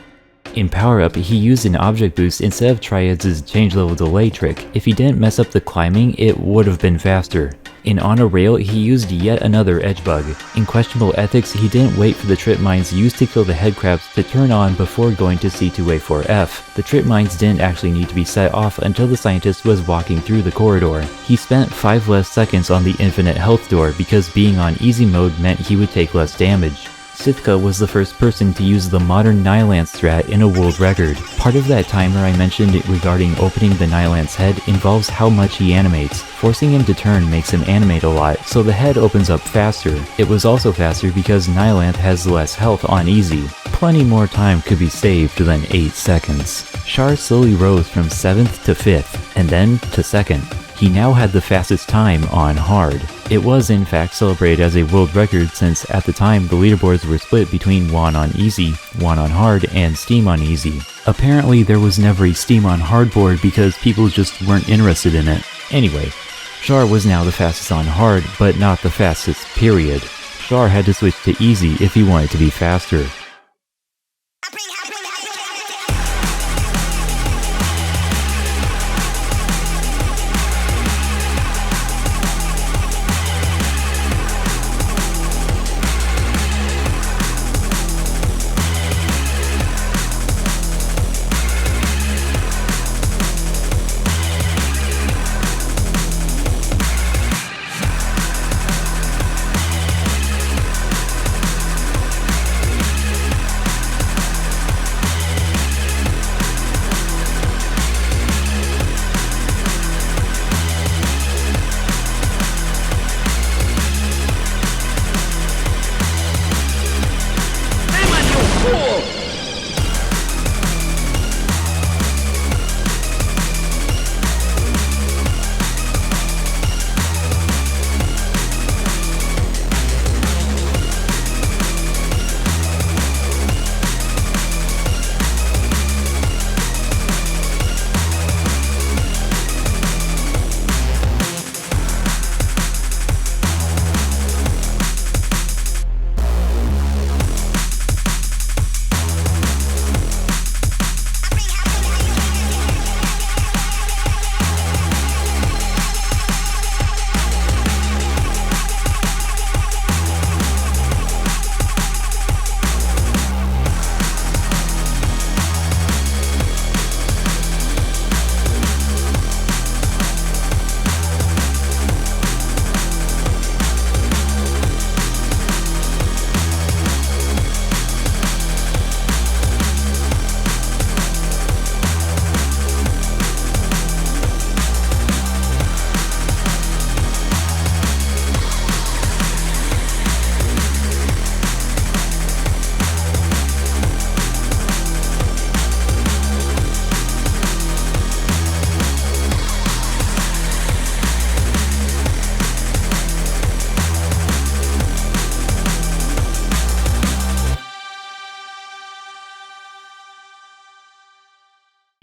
In Power Up, he used an object boost instead of Triads' change level delay trick. If he didn't mess up the climbing, it would have been faster. In On a Rail, he used yet another edge bug. In Questionable Ethics, he didn't wait for the trip mines used to kill the headcrabs to turn on before going to C2A4F. The trip mines didn't actually need to be set off until the scientist was walking through the corridor. He spent 5 less seconds on the infinite health door because being on easy mode meant he would take less damage. Sithka was the first person to use the modern Nylance strat in a world record. Part of that timer I mentioned regarding opening the Nylance head involves how much he animates. Forcing him to turn makes him animate a lot, so the head opens up faster. It was also faster because Nylanth has less health on easy. Plenty more time could be saved than 8 seconds. Char slowly rose from 7th to 5th, and then to 2nd. He now had the fastest time on hard. It was in fact celebrated as a world record since at the time the leaderboards were split between Juan on easy, Juan on hard, and Steam on easy. Apparently there was never a Steam on hard board because people just weren't interested in it. Anyway, Char was now the fastest on hard, but not the fastest, period. Char had to switch to easy if he wanted to be faster.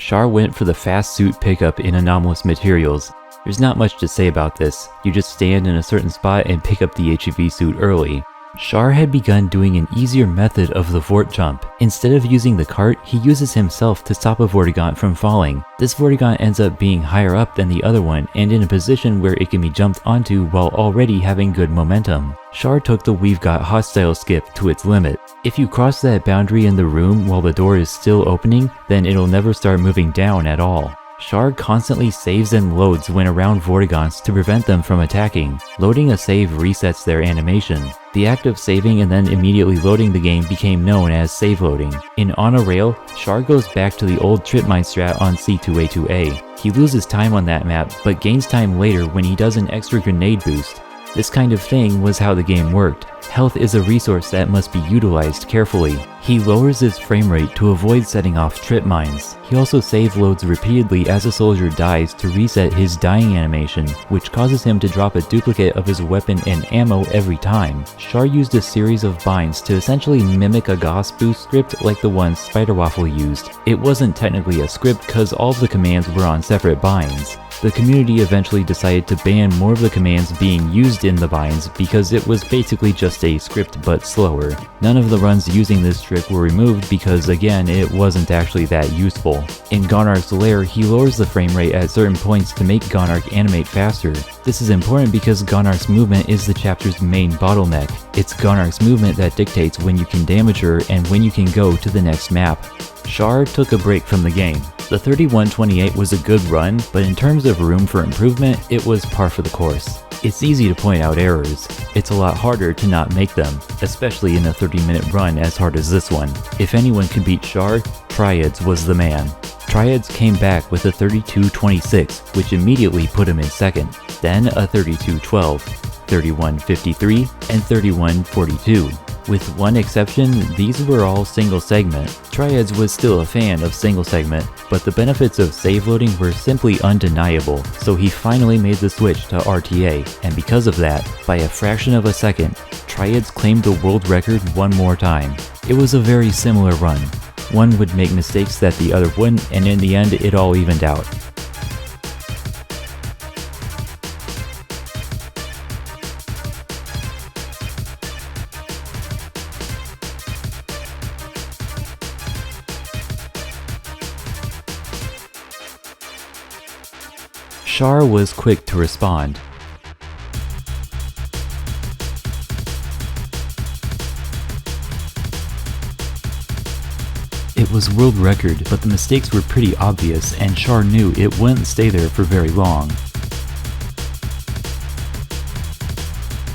Char went for the fast suit pickup in anomalous materials. There's not much to say about this, you just stand in a certain spot and pick up the HEV suit early. Char had begun doing an easier method of the Vort jump. Instead of using the cart, he uses himself to stop a Vortigaunt from falling. This Vortigaunt ends up being higher up than the other one and in a position where it can be jumped onto while already having good momentum. Char took the We've Got Hostile skip to its limit. If you cross that boundary in the room while the door is still opening, then it'll never start moving down at all. Char constantly saves and loads when around Vortigaunts to prevent them from attacking. Loading a save resets their animation. The act of saving and then immediately loading the game became known as save loading. In On a Rail, Char goes back to the old trip mine strat on C2A2A. He loses time on that map, but gains time later when he does an extra grenade boost. This kind of thing was how the game worked. Health is a resource that must be utilized carefully. He lowers his frame rate to avoid setting off trip mines. He also save loads repeatedly as a soldier dies to reset his dying animation, which causes him to drop a duplicate of his weapon and ammo every time. Char used a series of binds to essentially mimic a Gauss boost script like the one Spiderwaffle used. It wasn't technically a script cause all of the commands were on separate binds. The community eventually decided to ban more of the commands being used in the binds because it was basically just a script but slower. None of the runs using this trick were removed because again it wasn't actually that useful. In Gonarch's lair, he lowers the frame rate at certain points to make Gonarch animate faster. This is important because Gonarch's movement is the chapter's main bottleneck. It's Gonarch's movement that dictates when you can damage her and when you can go to the next map. Char took a break from the game. The 3128 was a good run, but in terms of room for improvement, it was par for the course. It's easy to point out errors. It's a lot harder to not make them, especially in a 30-minute run as hard as this one. If anyone could beat Char, Triads was the man. Triads came back with a 3226, which immediately put him in second, then a 3212, 3153, and 3142. With one exception, these were all single segment. Triads was still a fan of single segment, but the benefits of save loading were simply undeniable, so he finally made the switch to RTA, and because of that, by a fraction of a second, Triads claimed the world record one more time. It was a very similar run. One would make mistakes that the other wouldn't, and in the end, it all evened out. Char was quick to respond. It was world record, but the mistakes were pretty obvious and Char knew it wouldn't stay there for very long.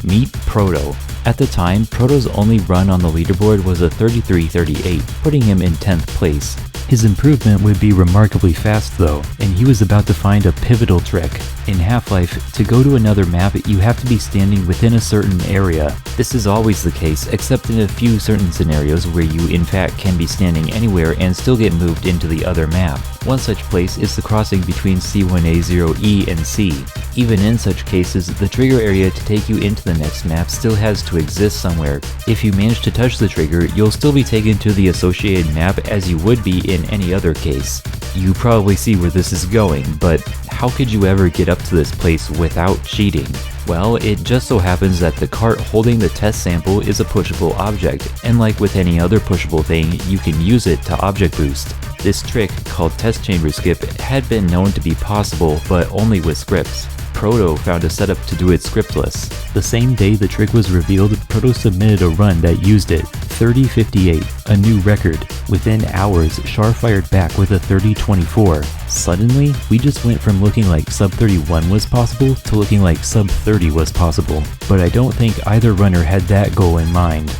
Meet Proto. At the time, Proto's only run on the leaderboard was a 33:38, putting him in 10th place. His improvement would be remarkably fast though, and he was about to find a pivotal trick. In Half-Life, to go to another map, you have to be standing within a certain area. This is always the case, except in a few certain scenarios where you in fact can be standing anywhere and still get moved into the other map. One such place is the crossing between C1A0E and C. Even in such cases, the trigger area to take you into the next map still has to exist somewhere. If you manage to touch the trigger, you'll still be taken to the associated map as you would be in any other case. You probably see where this is going, but how could you ever get up to this place without cheating? Well, it just so happens that the cart holding the test sample is a pushable object, and like with any other pushable thing, you can use it to object boost. This trick, called test chamber skip, had been known to be possible, but only with scripts. Proto found a setup to do it scriptless. The same day the trick was revealed, Proto submitted a run that used it, 30:58, a new record. Within hours, Char fired back with a 30:24. Suddenly, we just went from looking like sub 31 was possible to looking like sub 30 was possible. But I don't think either runner had that goal in mind.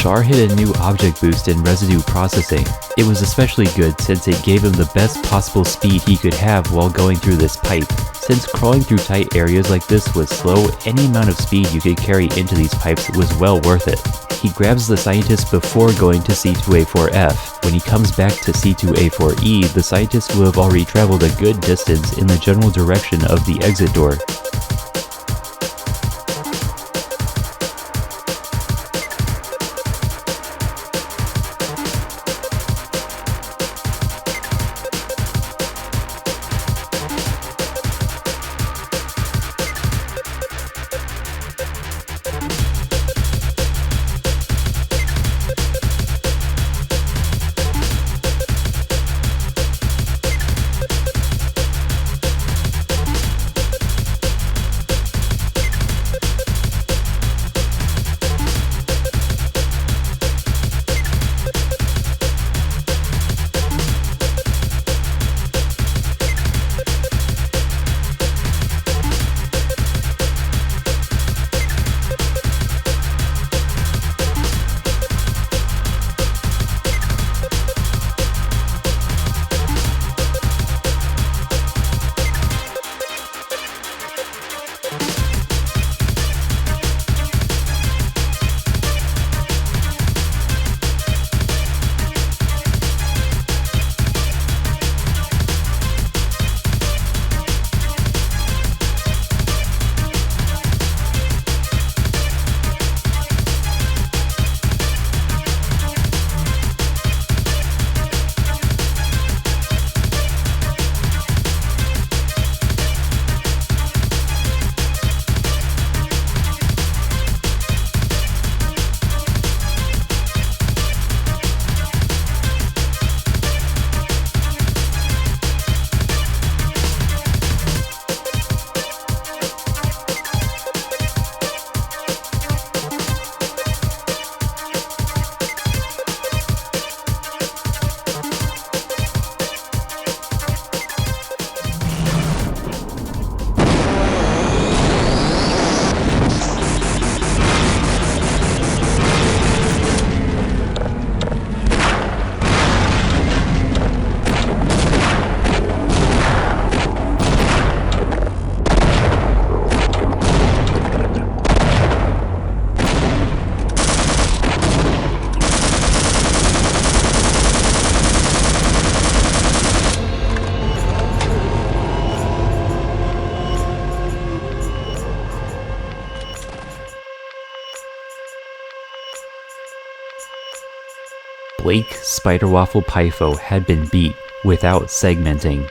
Char hit a new object boost in residue processing. It was especially good since it gave him the best possible speed he could have while going through this pipe. Since crawling through tight areas like this was slow, any amount of speed you could carry into these pipes was well worth it. He grabs the scientist before going to C2A4F. When he comes back to C2A4E, the scientist will have already traveled a good distance in the general direction of the exit door. Blake Spider Waffle Pypho had been beat without segmenting.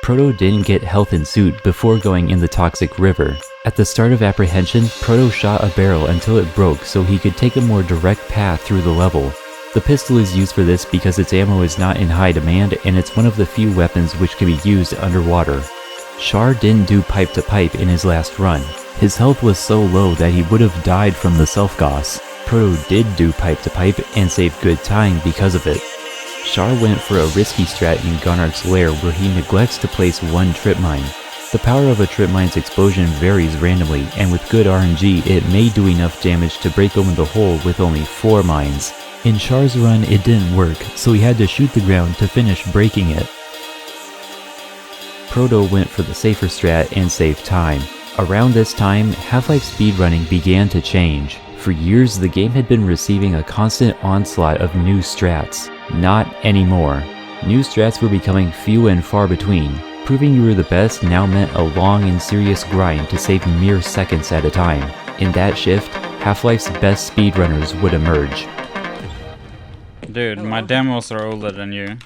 Proto didn't get health in suit before going in the Toxic River. At the start of Apprehension, Proto shot a barrel until it broke so he could take a more direct path through the level. The pistol is used for this because its ammo is not in high demand and it's one of the few weapons which can be used underwater. Char didn't do pipe to pipe in his last run. His health was so low that he would have died from the self-goss. Proto did do pipe to pipe and saved good time because of it. Char went for a risky strat in Gonarch's lair where he neglects to place one trip mine. The power of a trip mine's explosion varies randomly, and with good RNG it may do enough damage to break open the hole with only 4 mines. In Char's run it didn't work, so he had to shoot the ground to finish breaking it. Proto went for the safer strat and saved time. Around this time, Half-Life speedrunning began to change. For years, the game had been receiving a constant onslaught of new strats. Not anymore. New strats were becoming few and far between. Proving you were the best now meant a long and serious grind to save mere seconds at a time. In that shift, Half-Life's best speedrunners would emerge. Dude, my demos are older than you.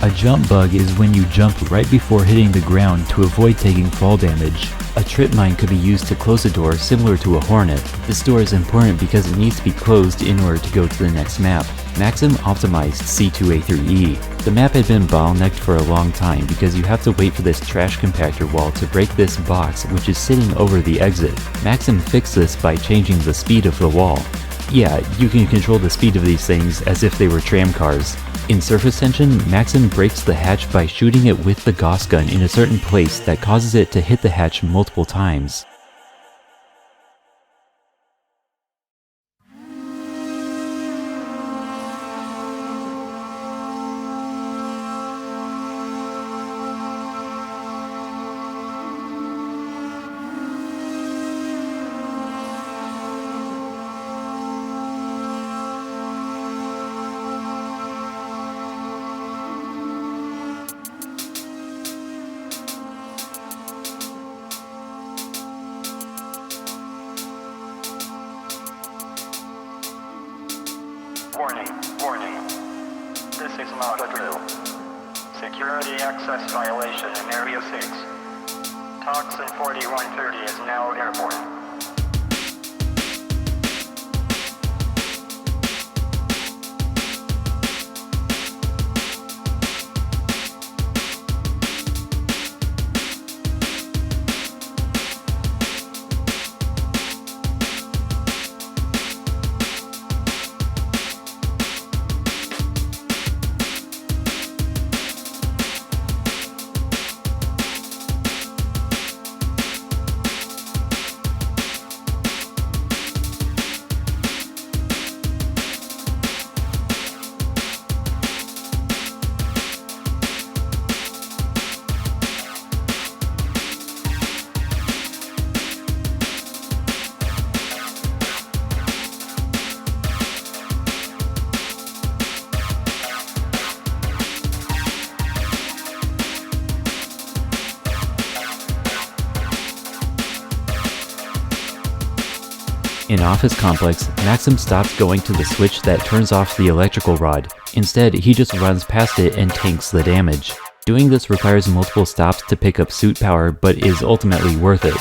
A jump bug is when you jump right before hitting the ground to avoid taking fall damage. A trip mine could be used to close a door similar to a hornet. This door is important because it needs to be closed in order to go to the next map. Maxim optimized C2A3E. The map had been bottlenecked for a long time because you have to wait for this trash compactor wall to break this box which is sitting over the exit. Maxim fixed this by changing the speed of the wall. Yeah, you can control the speed of these things as if they were tram cars. In surface tension, Maxim breaks the hatch by shooting it with the Gauss gun in a certain place that causes it to hit the hatch multiple times. Warning. This is not a drill. Security access violation in Area 6. Toxin 4130 is now airborne. In Office Complex, Maxim stops going to the switch that turns off the electrical rod. Instead, he just runs past it and tanks the damage. Doing this requires multiple stops to pick up suit power, but is ultimately worth it.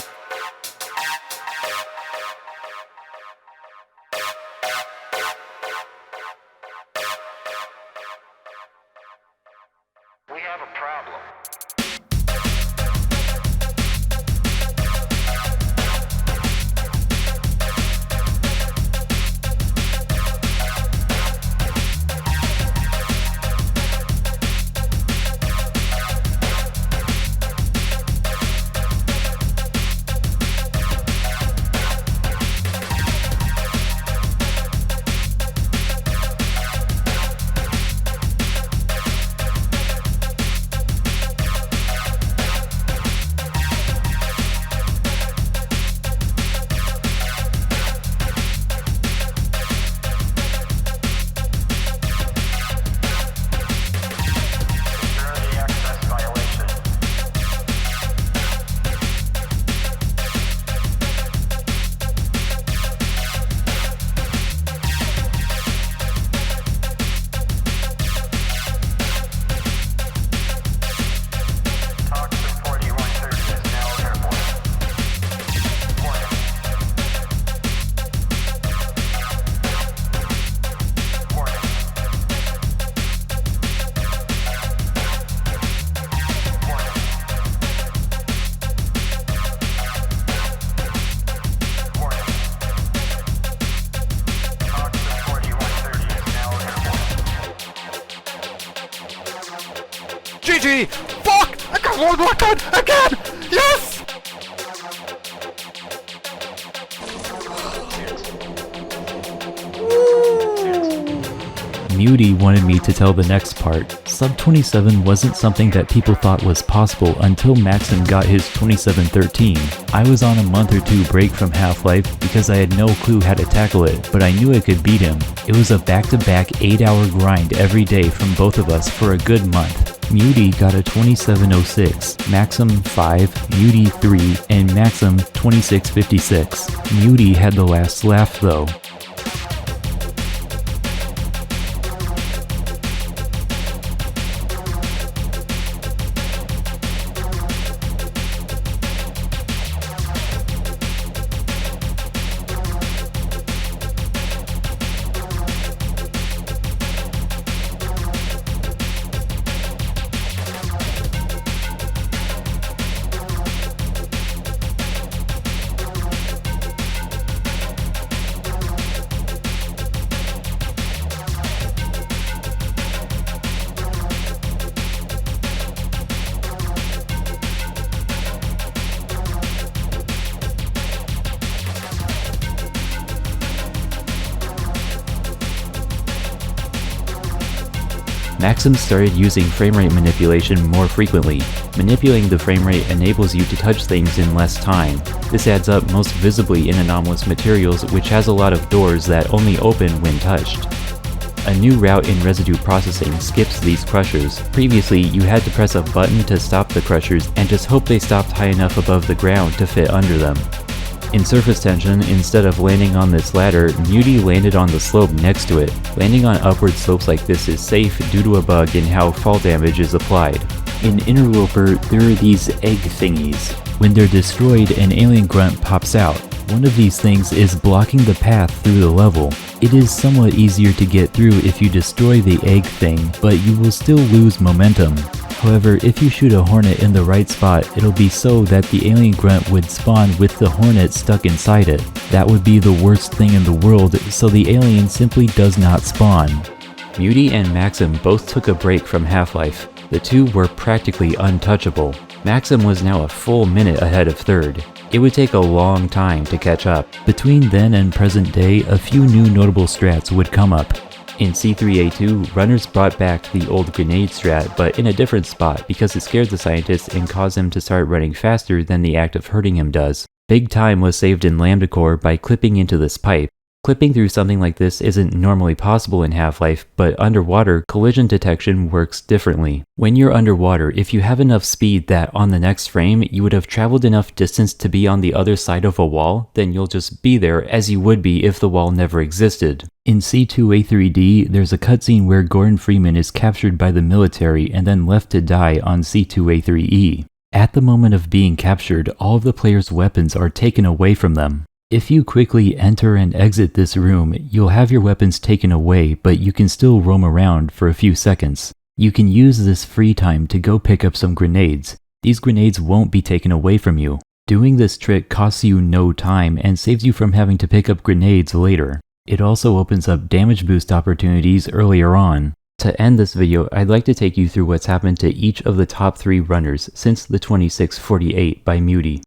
GG! Fuck! I got one more gun again! Yes! Muty wanted me to tell the next part. Sub 27 wasn't something that people thought was possible until Maxim got his 2713. I was on a month or two break from Half-Life because I had no clue how to tackle it, but I knew I could beat him. It was a back-to-back 8-hour grind every day from both of us for a good month. Muty got a 2706, Maxim 5, Muty 3, and Maxim 2656. Muty had the last laugh though. Maxim started using framerate manipulation more frequently. Manipulating the framerate enables you to touch things in less time. This adds up most visibly in Anomalous Materials, which has a lot of doors that only open when touched. A new route in residue processing skips these crushers. Previously, you had to press a button to stop the crushers and just hope they stopped high enough above the ground to fit under them. In surface tension, instead of landing on this ladder, Muty landed on the slope next to it. Landing on upward slopes like this is safe due to a bug in how fall damage is applied. In Interloper, there are these egg thingies. When they're destroyed, an alien grunt pops out. One of these things is blocking the path through the level. It is somewhat easier to get through if you destroy the egg thing, but you will still lose momentum. However, if you shoot a hornet in the right spot, it'll be so that the alien grunt would spawn with the hornet stuck inside it. That would be the worst thing in the world, so the alien simply does not spawn. Muty and Maxim both took a break from Half-Life. The two were practically untouchable. Maxim was now a full minute ahead of third. It would take a long time to catch up. Between then and present day, a few new notable strats would come up. In C3A2, runners brought back the old grenade strat, but in a different spot because it scared the scientists and caused him to start running faster than the act of hurting him does. Big time was saved in Lambda Core by clipping into this pipe. Clipping through something like this isn't normally possible in Half-Life, but underwater, collision detection works differently. When you're underwater, if you have enough speed that on the next frame you would have traveled enough distance to be on the other side of a wall, then you'll just be there as you would be if the wall never existed. In C2A3D, there's a cutscene where Gordon Freeman is captured by the military and then left to die on C2A3E. At the moment of being captured, all of the player's weapons are taken away from them. If you quickly enter and exit this room, you'll have your weapons taken away, but you can still roam around for a few seconds. You can use this free time to go pick up some grenades. These grenades won't be taken away from you. Doing this trick costs you no time and saves you from having to pick up grenades later. It also opens up damage boost opportunities earlier on. To end this video, I'd like to take you through what's happened to each of the top 3 runners since the 2648 by Muty.